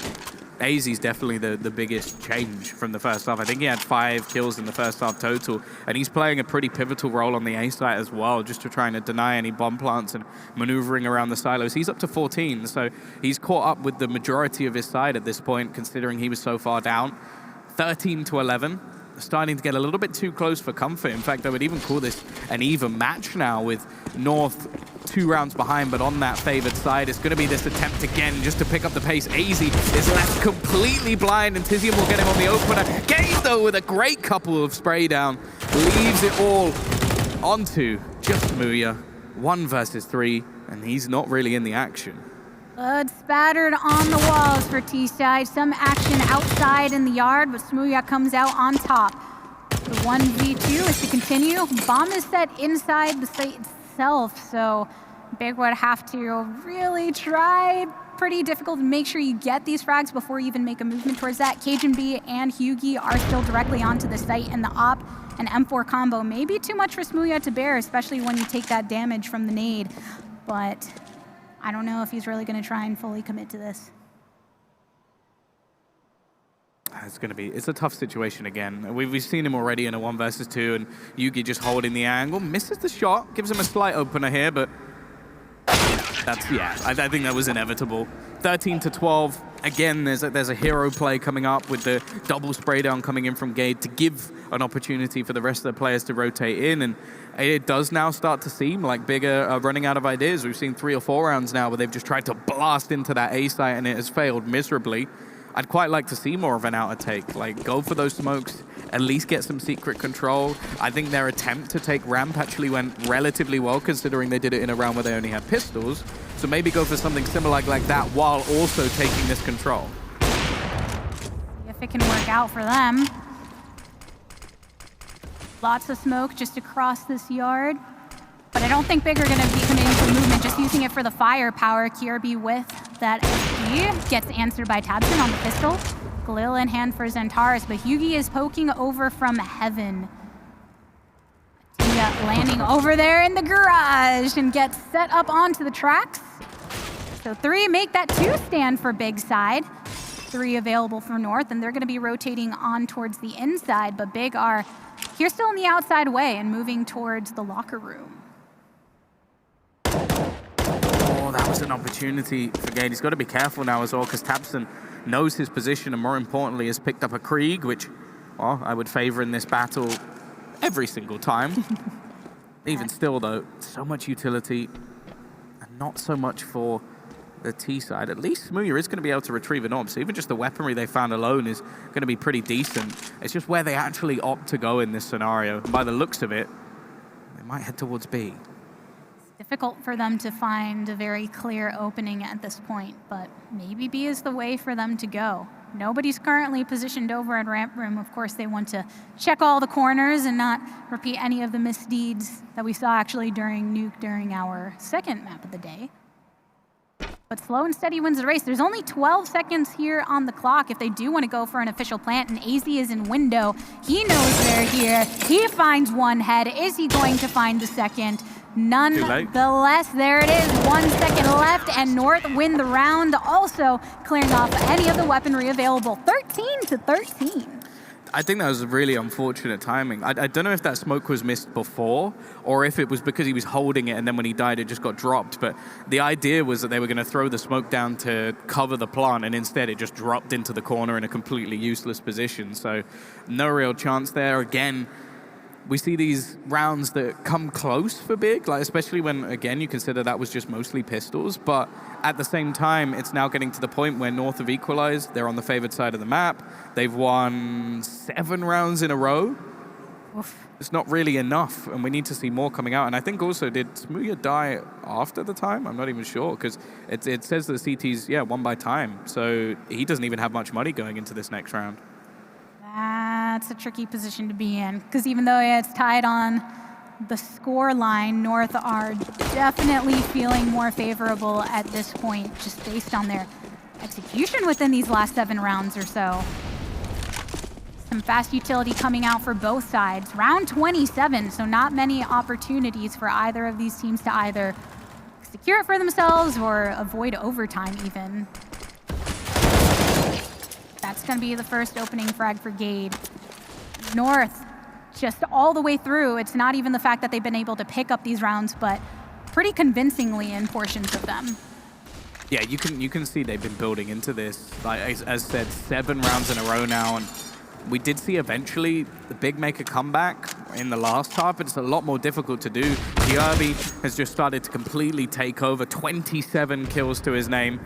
AZ's definitely the biggest change from the first half. I think he had 5 kills in the first half total, and he's playing a pretty pivotal role on the A site as well, just to trying to deny any bomb plants and maneuvering around the silos. He's up to 14, so he's caught up with the majority of his side at this point, considering he was so far down. 13-11, starting to get a little bit too close for comfort. In fact, I would even call this an even match now, with North 2 rounds behind, but on that favored side. It's going to be this attempt again just to pick up the pace. AZ is left completely blind, and Tizium will get him on the opener. Gage, though, with a great couple of spray down, leaves it all onto just Smooya. 1 versus 3, and he's not really in the action. Blood spattered on the walls for T-Side. Some action outside in the yard, but Smooya comes out on top. The 1v2 is to continue. Bomb is set inside the site itself, so Big would have to really try. Pretty difficult to make sure you get these frags before you even make a movement towards that. Cajun B and Hugie are still directly onto the site, and the op and M4 combo may be too much for Smooya to bear, especially when you take that damage from the nade. But I don't know if he's really going to try and fully commit to this. It's a tough situation again. We've seen him already in a 1 versus 2, and Yugi just holding the angle, misses the shot, gives him a slight opener here, but I think that was inevitable. 13-12. Again, there's a hero play coming up with the double spray down coming in from Gade to give an opportunity for the rest of the players to rotate in, and it does now start to seem like Big are running out of ideas. We've seen 3 or 4 rounds now where they've just tried to blast into that A site and it has failed miserably. I'd quite like to see more of an outer take. Like, go for those smokes, at least get some secret control. I think their attempt to take ramp actually went relatively well, considering they did it in a round where they only had pistols. So maybe go for something similar like that while also taking this control. If it can work out for them. Lots of smoke just across this yard. But I don't think Big are going to be committing to movement, just using it for the firepower. Kierby with that SG gets answered by Tabson on the pistol. Galil in hand for Zentaris, but Hugie is poking over from heaven. Tia landing over there in the garage and gets set up onto the tracks. So 3 make that 2 stand for Big side. 3 available for North, and they're going to be rotating on towards the inside, but Big are here still in the outside way and moving towards the locker room. Oh, that was an opportunity for Gade. He's got to be careful now as well, because Tabson knows his position and, more importantly, has picked up a Krieg, which, well, I would favor in this battle every single time. Even still, though, so much utility and not so much for the T side. At least Smooya is going to be able to retrieve an orb, so even just the weaponry they found alone is going to be pretty decent. It's just where they actually opt to go in this scenario. And by the looks of it, they might head towards B. Difficult for them to find a very clear opening at this point, but maybe B is the way for them to go. Nobody's currently positioned over at ramp room. Of course, they want to check all the corners and not repeat any of the misdeeds that we saw actually during Nuke during our second map of the day. But slow and steady wins the race. There's only 12 seconds here on the clock if they do want to go for an official plant, and AZ is in window. He knows they're here. He finds one head. Is he going to find the second? Nonetheless, there it is. 1 second left, and North win the round, also clearing off any of the weaponry available. 13-13. I think that was really unfortunate timing. I don't know if that smoke was missed before, or if it was because he was holding it and then when he died it just got dropped. But the idea was that they were going to throw the smoke down to cover the plant, and instead it just dropped into the corner in a completely useless position. So no real chance there. Again, we see these rounds that come close for Big, like especially when, again, you consider that was just mostly pistols. But at the same time, it's now getting to the point where North have equalized. They're on the favored side of the map. They've won 7 rounds in a row. Oof. It's not really enough, and we need to see more coming out. And I think also, did Smooya die after the time? I'm not even sure, because it says that CT's, won by time. So he doesn't even have much money going into this next round. That's a tricky position to be in, because even though it's tied on the score line, North are definitely feeling more favorable at this point, just based on their execution within these last 7 rounds or so. Some fast utility coming out for both sides. Round 27, so not many opportunities for either of these teams to either secure it for themselves or avoid overtime even. That's going to be the first opening frag for Gade. North, just all the way through. It's not even the fact that they've been able to pick up these rounds, but pretty convincingly in portions of them. Yeah, you can see they've been building into this. Like as said, 7 rounds in a row now, and We did see eventually the Big make a comeback in the last half, but it's a lot more difficult to do. DRB has just started to completely take over, 27 kills to his name.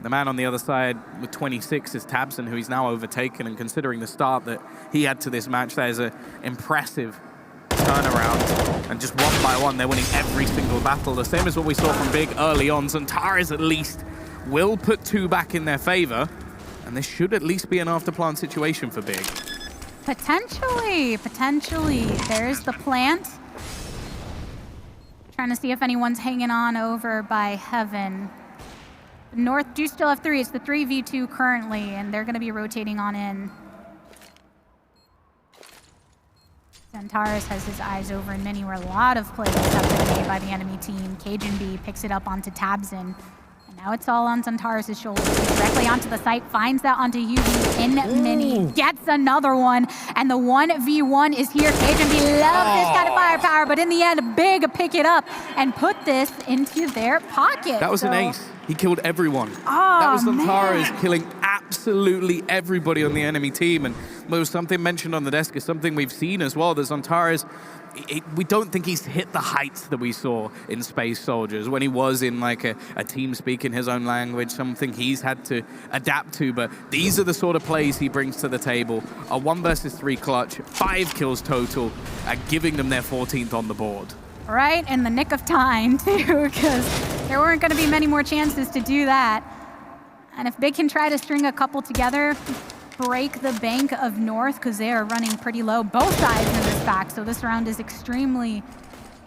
The man on the other side with 26 is Tabson, who he's now overtaken, and considering the start that he had to this match, that is an impressive turnaround. And just one by one, they're winning every single battle. The same as what we saw from Big early on. Zantares at least will put 2 back in their favor, and this should at least be an after-plant situation for Big. Potentially. There's the plant. Trying to see if anyone's hanging on over by Heaven. North do still have 3. It's the 3v2 currently, and they're going to be rotating on in. Zantares has his eyes over in many where a lot of plays have been made by the enemy team. Cajun B picks it up onto Tabson. And now it's all on Zantares' shoulders. Directly onto the site, finds that onto Yugi in mini, gets another one, and the 1v1 is here. Cajun B loves this kind of firepower, but in the end, Big pick it up and put this into their pocket. That was an ace. He killed everyone. Oh, that was Zantares killing absolutely everybody on the enemy team. And there was something mentioned on the desk, is something we've seen as well, that Zantares, we don't think he's hit the heights that we saw in Space Soldiers when he was in like a team speaking his own language, something he's had to adapt to. But these are the sort of plays he brings to the table. A 1 versus 3 clutch, 5 kills total, and giving them their 14th on the board. Right in the nick of time, too, because there weren't going to be many more chances to do that. And if Big can try to string a couple together, break the bank of North, because they are running pretty low, both sides in this back. So this round is extremely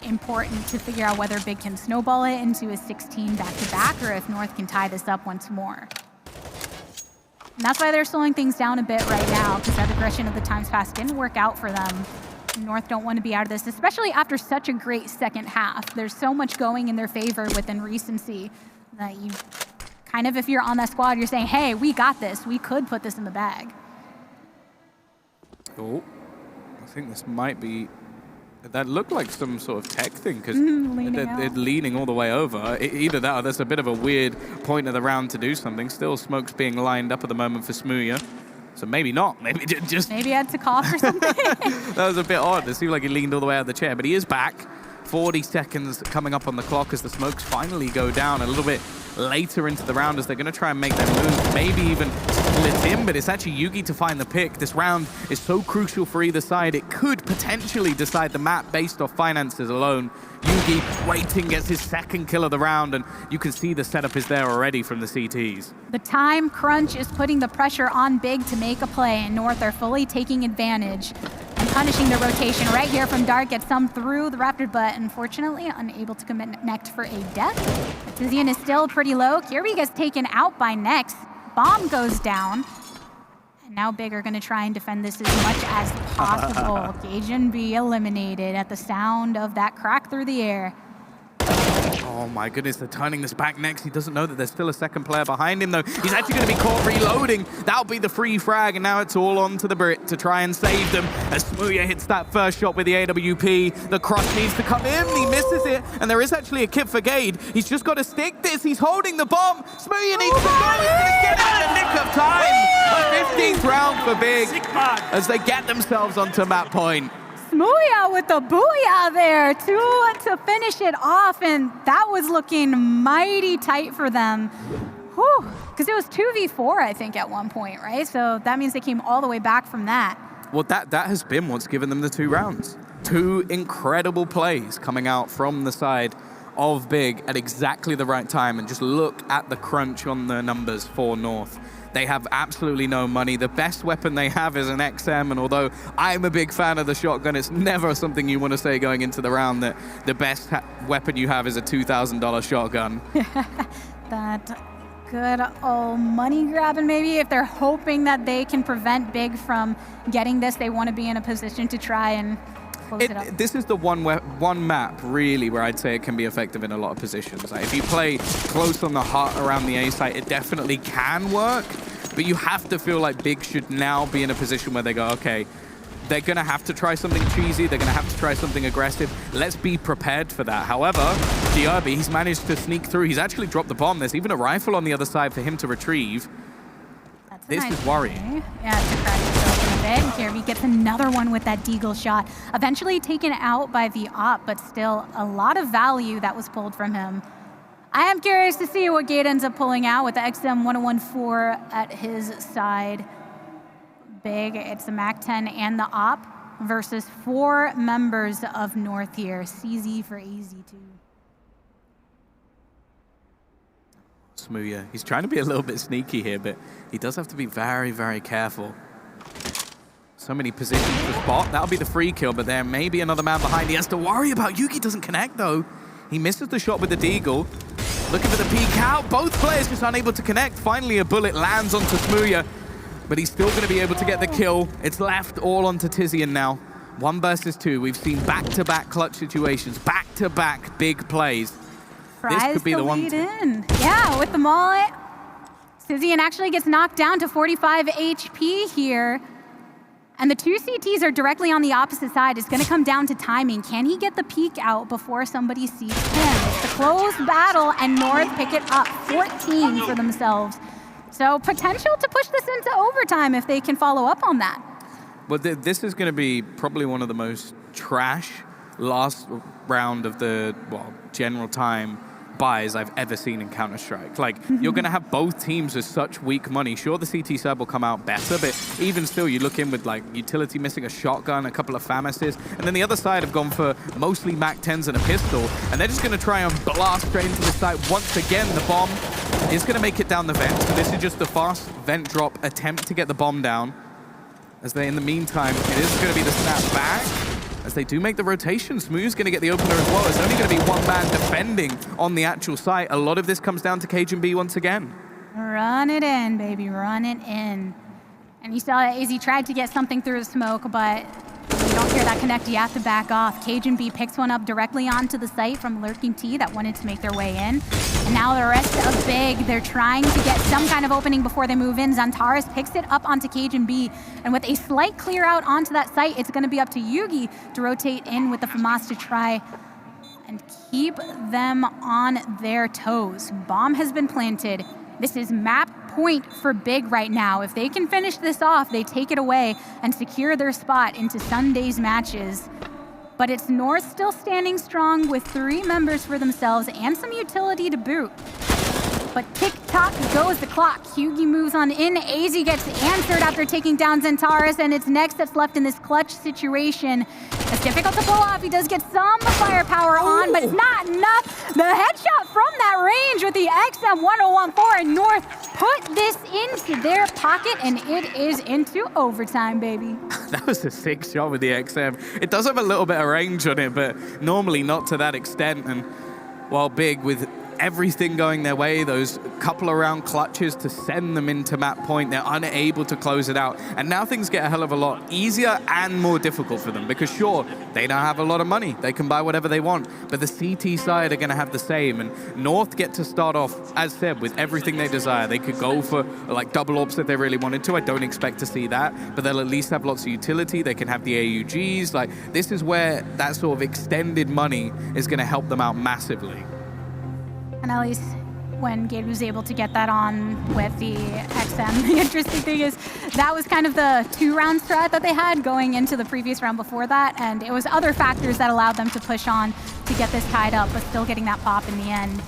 important to figure out whether Big can snowball it into a 16 back-to-back, or if North can tie this up once more. And that's why they're slowing things down a bit right now, because that aggression of the times past didn't work out for them. North don't want to be out of this, especially after such a great second half. There's so much going in their favor within recency that you kind of, if you're on that squad, you're saying, hey, we got this. We could put this in the bag. Oh, I think this might be, that looked like some sort of tech thing, because they're leaning all the way over. Either that or that's a bit of a weird point of the round to do something. Still, smoke's being lined up at the moment for Smooya. So maybe not. Maybe just... Maybe he had to cough or something. That was a bit odd. It seemed like he leaned all the way out of the chair. But he is back. 40 seconds coming up on the clock as the smokes finally go down a little bit later into the round as they're going to try and make their move. Maybe even split in, but it's actually Yugi to find the pick. This round is so crucial for either side. It could potentially decide the map based off finances alone. Yugi waiting, gets his 2nd kill of the round, and you can see the setup is there already from the CTs. The time crunch is putting the pressure on Big to make a play, and North are fully taking advantage and punishing the rotation right here from Dark. Gets some through the Raptor, but unfortunately unable to connect for a death. Tizian is still pretty low. Kirby gets taken out by Nex. Bomb goes down. And now Big are going to try and defend this as much as possible. Cajun B eliminated at the sound of that crack through the air. Oh my goodness, they're turning this back next. He doesn't know that there's still a 2nd player behind him, though. He's actually going to be caught reloading. That'll be the free frag, and now it's all on to the Brit to try and save them. As Smooya hits that first shot with the AWP, the cross needs to come in. He misses it, and there is actually a kit for Gade. He's just got to stick this. He's holding the bomb. Smooya needs to go. He's going to get it in the nick of time. A 15th round for Big as they get themselves onto map point. Smooya with the booyah there to finish it off, and that was looking mighty tight for them. Whew, because it was 2v4, I think, at one point, right? So that means they came all the way back from that. Well, that has been what's given them the 2 rounds. 2 incredible plays coming out from the side of Big at exactly the right time, and just look at the crunch on the numbers for North. They have absolutely no money. The best weapon they have is an XM, and although I'm a big fan of the shotgun, it's never something you want to say going into the round that the best weapon you have is a $2,000 shotgun. That good old money grabbing, maybe. If they're hoping that they can prevent Big from getting this, they want to be in a position to try and close it up. This is the one map, really, where I'd say it can be effective in a lot of positions. Like, if you play close on the heart around the A site, it definitely can work, but you have to feel like Big should now be in a position where they go, okay, they're going to have to try something cheesy, they're going to have to try something aggressive. Let's be prepared for that. However, DRB, he's managed to sneak through. He's actually dropped the bomb. There's even a rifle on the other side for him to retrieve. That's this nice is worrying. play. Yeah, it's a crack. it. And Kirby gets another one with that Deagle shot. Eventually taken out by the Op, but still a lot of value that was pulled from him. I am curious to see what Gate ends up pulling out with the XM1014 at his side. Big, it's the MAC-10 and the Op versus 4 members of North here. CZ for AZ2. Smooya, he's trying to be a little bit sneaky here, but he does have to be very, very careful. So many positions to spot. That'll be the free kill, but there may be another man behind. He has to worry about Yuki doesn't connect, though. He misses the shot with the Deagle. Looking for the peek out. Both players just unable to connect. Finally, a bullet lands onto Smooya, but he's still going to be able to get the kill. It's left all onto Tizian now. 1 versus 2. We've seen back-to-back clutch situations, back-to-back big plays. This could be the one. Yeah, with the mullet. Tizian actually gets knocked down to 45 HP here. And the 2 CTs are directly on the opposite side. It's going to come down to timing. Can he get the peek out before somebody sees him? It's a close battle, and North pick it up 14 for themselves. So potential to push this into overtime if they can follow up on that. But this is going to be probably one of the most trash last round of the, well, general time buys I've ever seen in Counter-Strike. Like, you're going to have both teams with such weak money. Sure, the CT side will come out better, but even still, you look in with, like, utility missing a shotgun, a couple of FAMASes, and then the other side have gone for mostly MAC-10s and a pistol, and they're just going to try and blast straight into the site. Once again, the bomb is going to make it down the vent, so this is just the fast vent drop attempt to get the bomb down. As they, in the meantime, it is going to be the snap back. As they do make the rotation, Smooth's going to get the opener as well. It's only going to be 1 man defending on the actual site. A lot of this comes down to Cajun B once again. Run it in, baby, run it in. And you saw that AZ tried to get something through the smoke, but you don't hear that connect, you have to back off. Cajun B picks one up directly onto the site from Lurking T that wanted to make their way in. And now the rest of Big, they're trying to get some kind of opening before they move in. Xantares picks it up onto Cajun B, and with a slight clear out onto that site, it's going to be up to Yugi to rotate in with the FAMAS to try and keep them on their toes. Bomb has been planted. This is map point for Big right now. If they can finish this off, they take it away and secure their spot into Sunday's matches. But it's North still standing strong with 3 members for themselves and some utility to boot. But tick-tock goes the clock. Hugie moves on in. AZ gets answered after taking down Xantares, and it's next that's left in this clutch situation. It's difficult to pull off. He does get some firepower on, but it's not enough. The headshot from that range with the XM1014, and North put this into their pocket, and it is into overtime, baby. That was a sick shot with the XM. It does have a little bit of range on it, but normally not to that extent. And while Big, with everything going their way, those couple of round clutches to send them into map point, they're unable to close it out. And now things get a hell of a lot easier and more difficult for them, because sure, they don't have a lot of money. They can buy whatever they want, but the CT side are going to have the same. And North get to start off, as said, with everything they desire. They could go for like double ops if they really wanted to. I don't expect to see that, but they'll at least have lots of utility. They can have the AUGs. Like, this is where that sort of extended money is going to help them out massively. And at least when Gade was able to get that on with the XM, the interesting thing is that was kind of the 2-round strat that they had going into the previous round before that, and it was other factors that allowed them to push on to get this tied up, but still getting that pop in the end.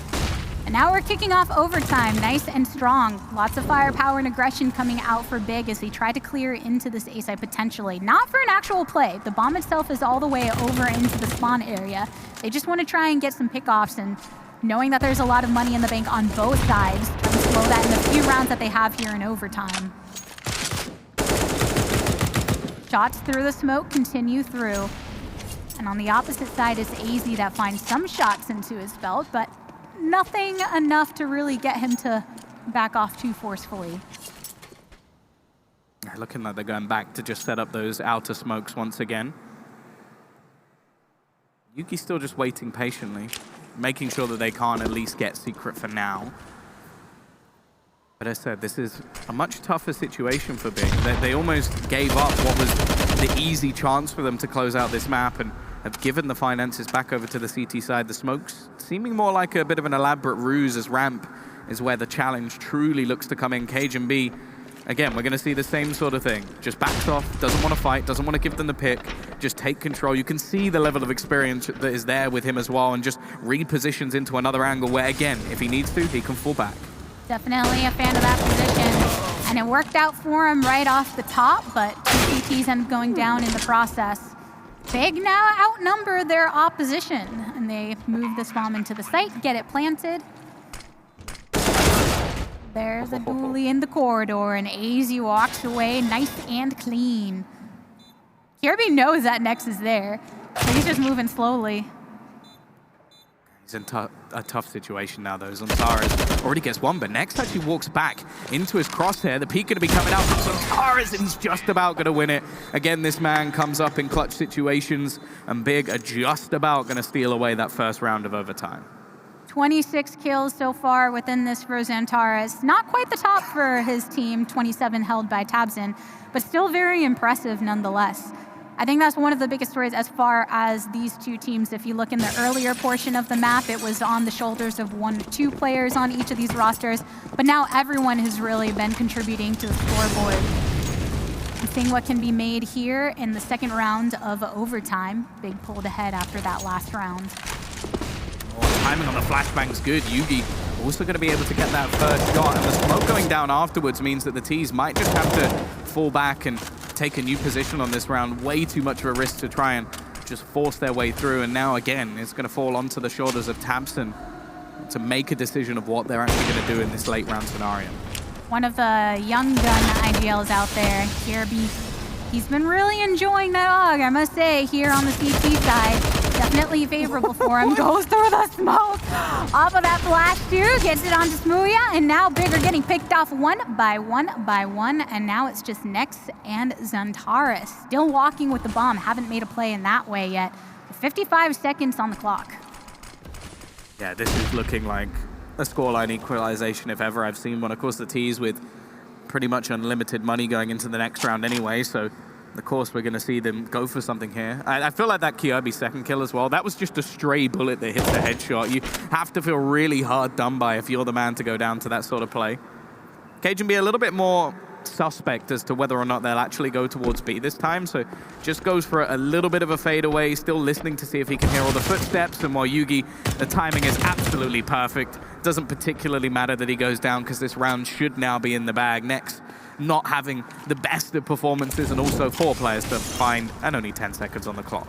And now we're kicking off overtime, nice and strong. Lots of firepower and aggression coming out for Big as they try to clear into this A site potentially. Not for an actual play. The bomb itself is all the way over into the spawn area. They just want to try and get some pickoffs, and knowing that there's a lot of money in the bank on both sides, trying to slow that in the few rounds that they have here in overtime. Shots through the smoke continue through. And on the opposite side is AZ that finds some shots into his belt, but nothing enough to really get him to back off too forcefully. Looking like they're going back to just set up those outer smokes once again. Yuki's still just waiting patiently, making sure that they can't at least get secret for now. But as I said, this is a much tougher situation for Big. They almost gave up what was the easy chance for them to close out this map and have given the finances back over to the CT side. The smokes seeming more like a bit of an elaborate ruse, as ramp is where the challenge truly looks to come in. Cajun B Again, we're going to see the same sort of thing. Just backs off, doesn't want to fight, doesn't want to give them the pick, just take control. You can see the level of experience that is there with him as well, and just repositions into another angle where, again, if he needs to, he can fall back. Definitely a fan of that position. And it worked out for him right off the top, but two CTs end up going down in the process. Big now outnumber their opposition, and they move this bomb into the site, get it planted. There's a dually in the corridor, and AZ walks away nice and clean. Kirby knows that Nex is there, but he's just moving slowly. He's in a tough situation now, though. Zantares already gets one, but Nex actually walks back into his crosshair. The peak going to be coming out from Zantares, and he's just about going to win it. Again, this man comes up in clutch situations, and Big are just about going to steal away that first round of overtime. 26 kills so far within this for Zantares. Not quite the top for his team, 27 held by Tabson, but still very impressive nonetheless. I think that's one of the biggest stories as far as these two teams. If you look in the earlier portion of the map, it was on the shoulders of 1 to 2 players on each of these rosters, but now everyone has really been contributing to the scoreboard. And seeing what can be made here in the second round of overtime. Big pulled ahead after that last round. Timing on the flashbang's good. Yugi also going to be able to get that first shot, and the smoke going down afterwards means that the T's might just have to fall back and take a new position on this round. Way too much of a risk to try and just force their way through, and now again it's going to fall onto the shoulders of Tabson to make a decision of what they're actually going to do in this late round scenario. One of the young gun IGLs out there, Kirby, he's been really enjoying that AUG, I must say, here on the CT side. Definitely favorable for him. Goes through the smoke. Off of that flash too, gets it onto Smooya, and now Big are getting picked off one by one, and now it's just Nex and Zantares. Still walking with the bomb, haven't made a play in that way yet. 55 seconds on the clock. Yeah, this is looking like a scoreline equalization if ever I've seen one. Of course, the T's with pretty much unlimited money going into the next round anyway, so of course we're going to see them go for something here. I feel like that Kirby second kill as well, that was just a stray bullet that hits the headshot. You have to feel really hard done by if you're the man to go down to that sort of play. Cajun be a little bit more suspect as to whether or not they'll actually go towards B this time, so just goes for a little bit of a fadeaway, still listening to see if he can hear all the footsteps, and while Yugi, the timing is absolutely perfect. Doesn't particularly matter that he goes down because this round should now be in the bag. Next, not having the best of performances, and also 4 players to find, and only 10 seconds on the clock.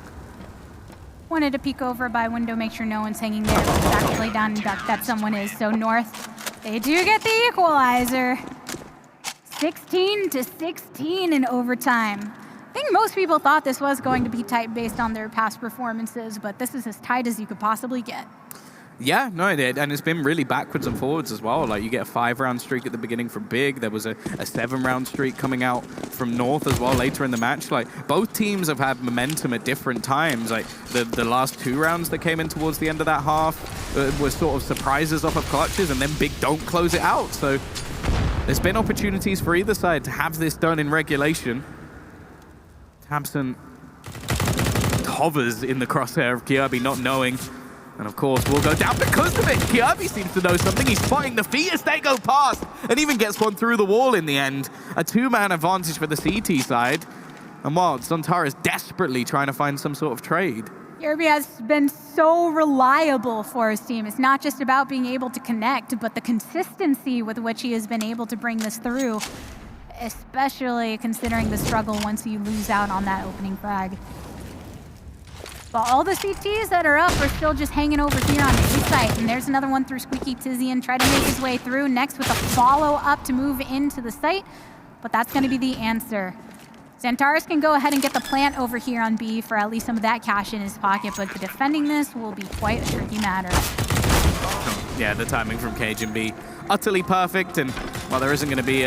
Wanted to peek over by window, make sure no one's hanging there. Exactly down and duck that someone is. So North, they do get the equalizer. 16 to 16 in overtime. I think most people thought this was going to be tight based on their past performances, but this is as tight as you could possibly get. Yeah, no, it did, and it's been really backwards and forwards as well. Like, you get a 5-round streak at the beginning from Big. There was a 7-round streak coming out from North as well later in the match. Like, both teams have had momentum at different times. Like, the last 2 rounds that came in towards the end of that half were sort of surprises off of clutches, and then Big don't close it out. So there's been opportunities for either side to have this done in regulation. Tabson hovers in the crosshair of Kirby, not knowing. And of course, we'll go down because of it. Kirby seems to know something. He's spotting the feet as they go past, and even gets one through the wall in the end. A 2-man advantage for the CT side. And while Zantares desperately trying to find some sort of trade. Kirby has been so reliable for his team. It's not just about being able to connect, but the consistency with which he has been able to bring this through, especially considering the struggle once you lose out on that opening frag. But all the CTs that are up are still just hanging over here on the east side. And there's another one through Squeaky Tizian, try to make his way through. Next with a follow-up to move into the site, but that's going to be the answer. Zantares can go ahead and get the plant over here on B for at least some of that cash in his pocket, but defending this will be quite a tricky matter. Yeah, the timing from Cajun B, utterly perfect, and well, there isn't going to be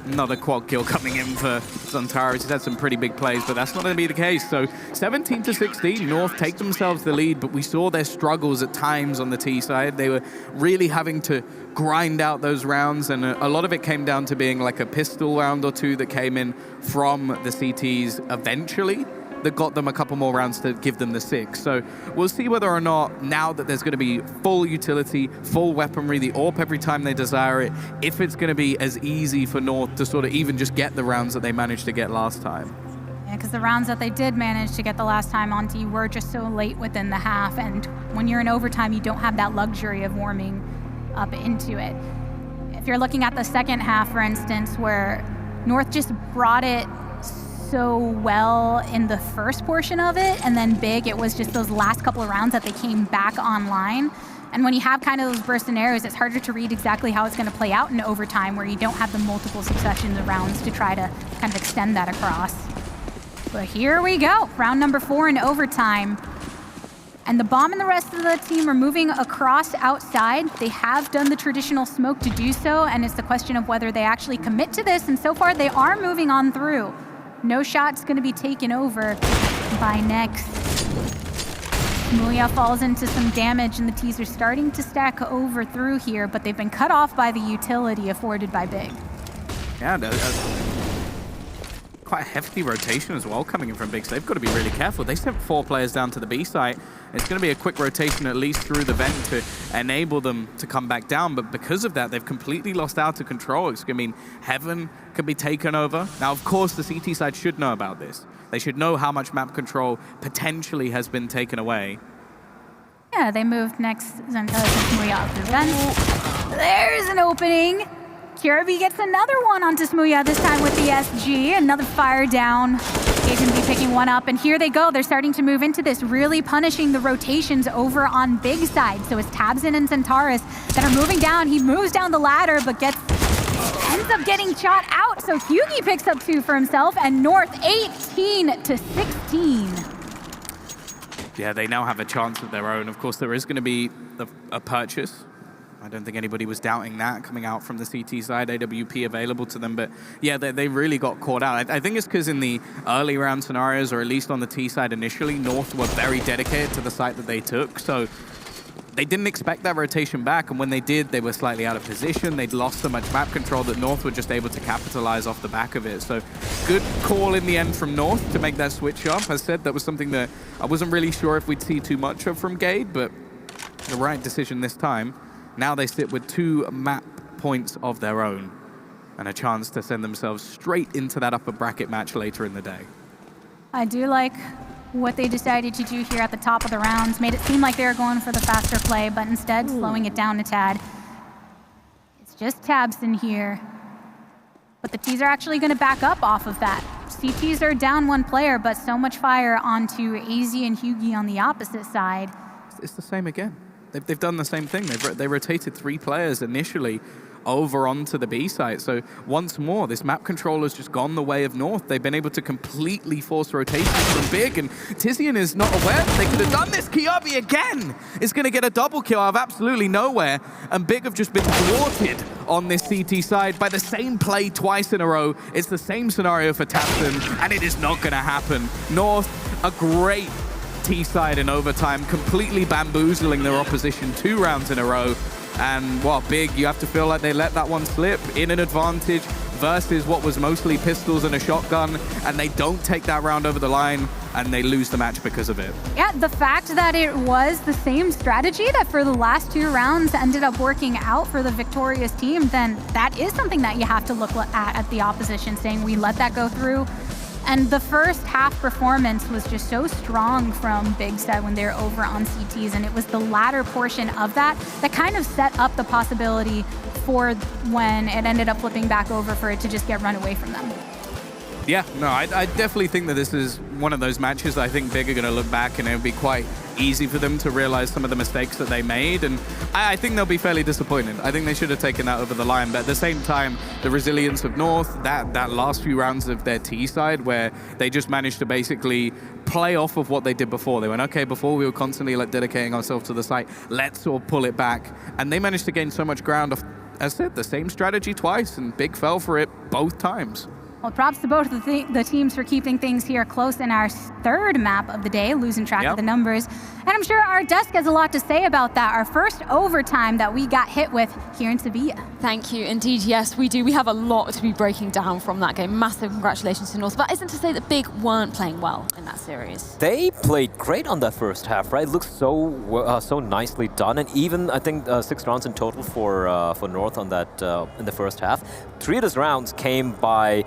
another quad kill coming in for Zantares. He's had some pretty big plays, but that's not going to be the case. So 17 to 16, North take themselves the lead, but we saw their struggles at times on the T side. They were really having to grind out those rounds, and a lot of it came down to being like a pistol round or 2 that came in from the CTs eventually. that got them a couple more rounds to give them the 6. So we'll see whether or not, now that there's going to be full utility, full weaponry, the AWP every time they desire it, if it's going to be as easy for North to sort of even just get the rounds that they managed to get last time. Yeah, because the rounds that they did manage to get the last time on D were just so late within the half, and when you're in overtime, you don't have that luxury of warming up into it. If you're looking at the second half, for instance, where North just brought it so well in the first portion of it, and then Big, it was just those last couple of rounds that they came back online. And when you have kind of those burst scenarios, it's harder to read exactly how it's going to play out in overtime, where you don't have the multiple successions of rounds to try to kind of extend that across. But here we go, round number 4 in overtime. And the Bomb and the rest of the team are moving across outside. They have done the traditional smoke to do so, and it's the question of whether they actually commit to this, and so far they are moving on through. No shot's going to be taken over by Next. Muya falls into some damage, and the T's are starting to stack over through here, but they've been cut off by the utility afforded by Big. Yeah, quite a hefty rotation as well coming in from Big, so they've got to be really careful. They sent 4 players down to the B site. It's going to be a quick rotation at least through the vent to enable them to come back down, but because of that, they've completely lost out of control. It's going to mean Heaven can be taken over. Now, of course, the CT side should know about this. They should know how much map control potentially has been taken away. Yeah, they moved Next Zentos and Muya up the vent. There's an opening. Kirby gets another one onto Smuya, this time with the SG. Another fire down. He's going to be picking one up, and here they go. They're starting to move into this, really punishing the rotations over on Big side. So it's Tabsin and Centaurus that are moving down. He moves down the ladder, but ends up getting shot out. So Hughie picks up 2 for himself, and North 18-16. Yeah, they now have a chance of their own. Of course, there is going to be a purchase. I don't think anybody was doubting that coming out from the CT side, AWP available to them. But yeah, they really got caught out. I think it's because in the early round scenarios, or at least on the T side initially, North were very dedicated to the site that they took. So they didn't expect that rotation back. And when they did, they were slightly out of position. They'd lost so much map control that North were just able to capitalize off the back of it. So good call in the end from North to make that switch up. As said, that was something that I wasn't really sure if we'd see too much of from Gade, but the right decision this time. Now they sit with 2 map points of their own and a chance to send themselves straight into that upper bracket match later in the day. I do like what they decided to do here at the top of the rounds. Made it seem like they were going for the faster play, but instead slowing it down a tad. It's just Tabsin here. But the T's are actually going to back up off of that. CTs are down 1 player, but so much fire onto AZ and Hughie on the opposite side. It's the same again. They've done the same thing. They rotated 3 players initially over onto the B site. So once more, this map control has just gone the way of North. They've been able to completely force rotations from Big, and Tizian is not aware that they could have done this. Kiabi again is going to get a double kill out of absolutely nowhere, and Big have just been thwarted on this CT side by the same play twice in a row. It's the same scenario for Tapson, and it is not going to happen. North, a great T-side in overtime, completely bamboozling their opposition 2 rounds in a row. And, well, Big, you have to feel like they let that one slip in an advantage versus what was mostly pistols and a shotgun, and they don't take that round over the line, and they lose the match because of it. Yeah, the fact that it was the same strategy that for the last 2 rounds ended up working out for the victorious team, then that is something that you have to look at the opposition, saying we let that go through. And the first half performance was just so strong from Big side when they're over on CTs, and it was the latter portion of that that kind of set up the possibility for when it ended up flipping back over for it to just get run away from them. Yeah, no, I definitely think that this is one of those matches that I think Big are going to look back and it'll be quite easy for them to realize some of the mistakes that they made, and I think they'll be fairly disappointed. I think they should have taken that over the line, but at the same time, the resilience of North, that last few rounds of their T side where they just managed to basically play off of what they did before. They went, okay, before we were constantly like dedicating ourselves to the site, let's sort of pull it back, and they managed to gain so much ground off, as I said, the same strategy twice, and Big fell for it both times. Well, props to both of the teams for keeping things here close in our 3rd map of the day, losing track of the numbers. And I'm sure our desk has a lot to say about that. Our first overtime that we got hit with here in Sevilla. Thank you. Indeed, yes, we do. We have a lot to be breaking down from that game. Massive congratulations to North. But that isn't to say that Big weren't playing well in that series. They played great on that first half, right? It looked so nicely done, and even I think 6 rounds in total for North on that in the first half. 3 of those rounds came by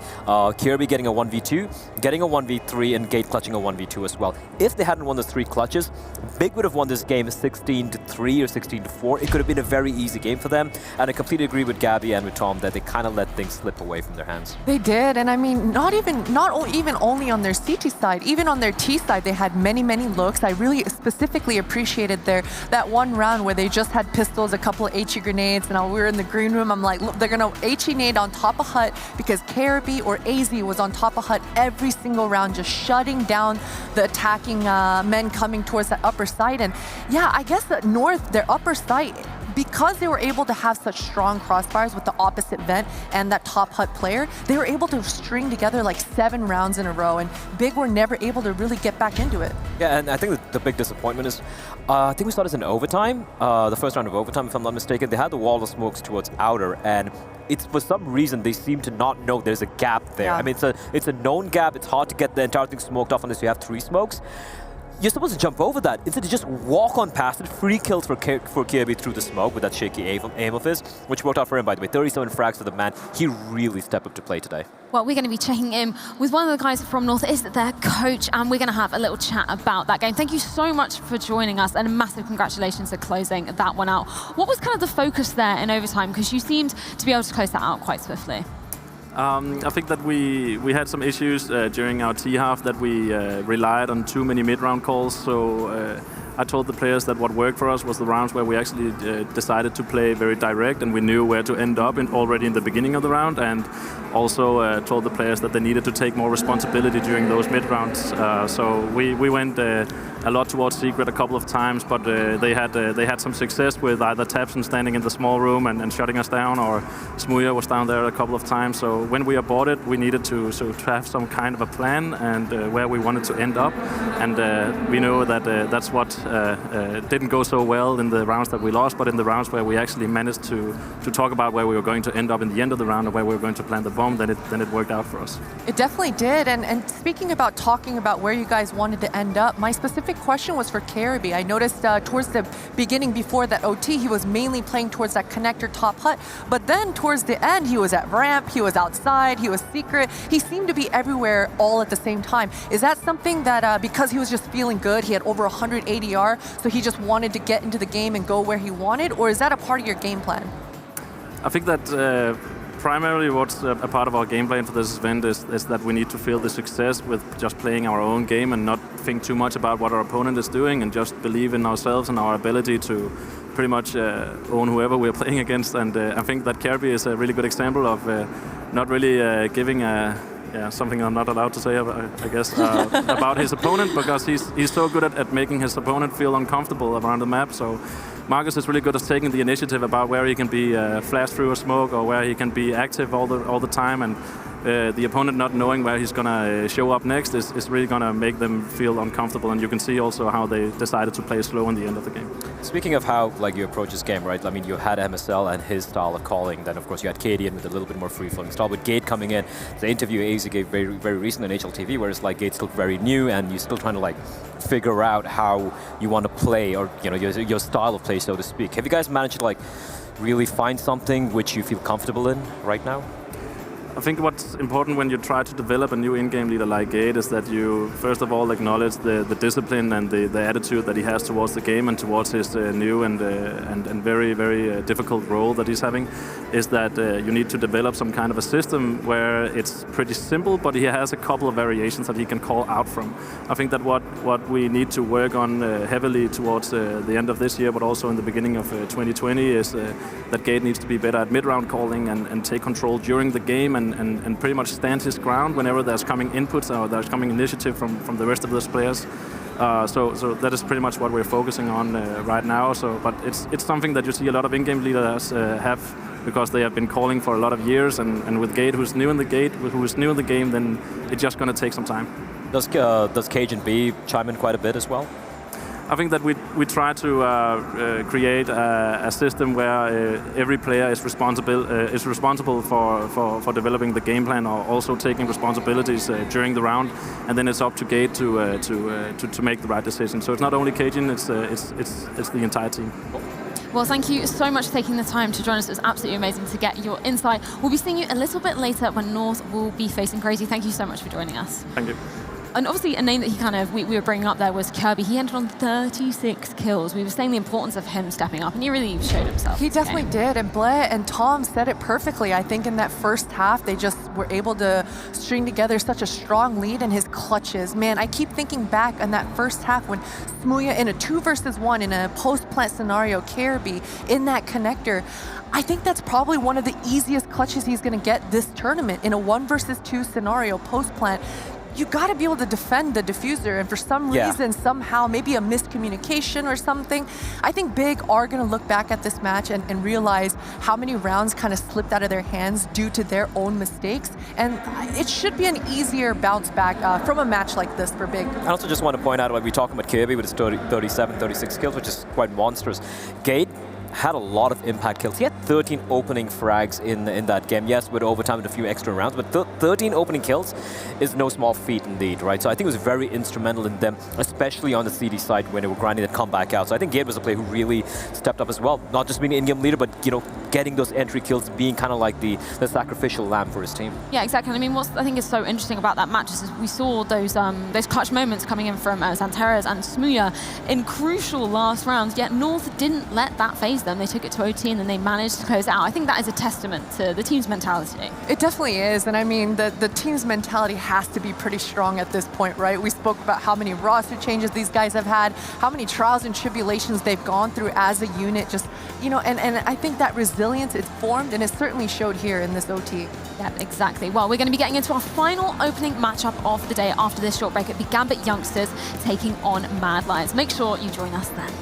Kirby getting a 1v2, getting a 1v3, and Gate clutching a 1v2 as well. If they hadn't won those 3 clutches, Big would have won this game 16-3 or 16-4. It could have been a very easy game for them, and I completely agree with Gabby and with Tom that they kind of let things slip away from their hands. They did, and I mean, not even only on their CT side, even on their T side, they had many looks. I really specifically appreciated that one round where they just had pistols, a couple of HE grenades, and we were in the green room. I'm like, look, they're gonna HE nade on top of Hut because KRB or AZ was on top of Hut every single round, just shutting down the attacking men coming towards that upper side. And yeah, I guess that North, their upper side, because they were able to have such strong crossfires with the opposite vent and that top Hut player, they were able to string together like 7 rounds in a row, and Big were never able to really get back into it. Yeah, and I think the big disappointment is, I think we saw this in overtime, the first round of overtime, if I'm not mistaken. They had the wall of smokes towards outer, and it's for some reason they seem to not know there's a gap there. Yeah. I mean, it's a known gap. It's hard to get the entire thing smoked off unless you have 3 smokes. You're supposed to jump over that. Instead, you just walk on past it. Free kills for Kirby through the smoke with that shaky aim of his, which worked out for him, by the way. 37 frags for the man. He really stepped up to play today. Well, we're going to be checking in with one of the guys from North, is their coach, and we're going to have a little chat about that game. Thank you so much for joining us, and a massive congratulations for closing that one out. What was kind of the focus there in overtime? Because you seemed to be able to close that out quite swiftly. I think that we had some issues during our T-half that we relied on too many mid-round calls. So I told the players that what worked for us was the rounds where we actually decided to play very direct, and we knew where to end up already in the beginning of the round, and also told the players that they needed to take more responsibility during those mid-rounds. So we went a lot towards Secret a couple of times, but they had some success with either Tapson standing in the small room and shutting us down, or Smuya was down there a couple of times. So when we aborted, we needed to have some kind of a plan and where we wanted to end up, and we know that that's what didn't go so well in the rounds that we lost, but in the rounds where we actually managed to talk about where we were going to end up in the end of the round and where we were going to plant the bomb, then it worked out for us. It definitely did, and speaking about talking about where you guys wanted to end up, my specific question was for Caribbean. I noticed towards the beginning, before that OT, he was mainly playing towards that connector top Hut, but then towards the end, he was at ramp, he was outside, he was secret. He seemed to be everywhere all at the same time. Is that something that, because he was just feeling good, he had over 100 ADR, so he just wanted to get into the game and go where he wanted, or is that a part of your game plan? I think that primarily what's a part of our game plan for this event is that we need to feel the success with just playing our own game and not think too much about what our opponent is doing, and just believe in ourselves and our ability to pretty much own whoever we're playing against. And I think that Kirby is a really good example of not really giving something I'm not allowed to say, I guess, about his opponent, because he's so good at making his opponent feel uncomfortable around the map. So Marcus is really good at taking the initiative about where he can be flashed through a smoke, or where he can be active all the time, and the opponent not knowing where he's going to show up next is really going to make them feel uncomfortable, and you can see also how they decided to play slow in the end of the game. Speaking of how you approach this game, right? I mean, you had MSL and his style of calling, then of course you had Cadian with a little bit more free-flowing style, with Gate coming in. The interview AZ gave very recent on HLTV, where it's like Gate's still very new and you're still trying to figure out how you want to play, or your style of play, so to speak. Have you guys managed to really find something which you feel comfortable in right now? I think what's important when you try to develop a new in-game leader like Gate is that you first of all acknowledge the discipline and the attitude that he has towards the game and towards his new and very difficult role that he's having. Is that you need to develop some kind of a system where it's pretty simple, but he has a couple of variations that he can call out from. I think that what we need to work on heavily towards the end of this year, but also in the beginning of 2020, is that Gate needs to be better at mid-round calling and take control during the game, and pretty much stand his ground whenever there's coming inputs or there's coming initiative from the rest of those players. So that is pretty much what we're focusing on right now. But it's something that you see a lot of in-game leaders have, because they have been calling for a lot of years, and with Gate, who's new in the game, then it's just going to take some time. Does Cajun B chime in quite a bit as well? I think that we try to create a system where every player is responsible for developing the game plan, or also taking responsibilities during the round, and then it's up to Gate to make the right decision. So it's not only Cajun, it's the entire team. Well, thank you so much for taking the time to join us. It was absolutely amazing to get your insight. We'll be seeing you a little bit later when North will be facing Crazy. Thank you so much for joining us. Thank you. And obviously, a name that we were bringing up there was Kirby. He ended on 36 kills. We were saying the importance of him stepping up, and he really showed himself. He definitely did, and Blair and Tom said it perfectly. I think in that first half, they just were able to string together such a strong lead in his clutches. Man, I keep thinking back on that first half when Smuya in a 2 versus 1 in a post-plant scenario, Kirby in that connector. I think that's probably one of the easiest clutches he's going to get this tournament in a 1 versus 2 scenario post-plant. You got to be able to defend the diffuser, and for some reason, somehow, maybe a miscommunication or something, I think Big are going to look back at this match and realize how many rounds kind of slipped out of their hands due to their own mistakes, and it should be an easier bounce back from a match like this for Big. I also just want to point out, when we're talking about Kirby with his 37, 36 kills, which is quite monstrous. Gate had a lot of impact kills. He had 13 opening frags in that game. Yes, with overtime and a few extra rounds, but 13 opening kills is no small feat indeed, right? So I think it was very instrumental in them, especially on the CD side when they were grinding that comeback out. So I think Gabe was a player who really stepped up as well. Not just being an in-game leader, but getting those entry kills, being kind of like the sacrificial lamb for his team. Yeah, exactly. I mean, what I think is so interesting about that match is we saw those clutch moments coming in from Santeras and Smuya in crucial last rounds, yet North didn't let that phase them. They took it to OT and then they managed to close it out. I think that is a testament to the team's mentality. It definitely is, and I mean, the team's mentality has to be pretty strong at this point, right? We spoke about how many roster changes these guys have had, how many trials and tribulations they've gone through as a unit, just, and I think that resilience is formed, and it certainly showed here in this OT. Yeah, exactly. Well, we're going to be getting into our final opening matchup of the day after this short break. It'll be Gambit Youngsters taking on Mad Lions. Make sure you join us then.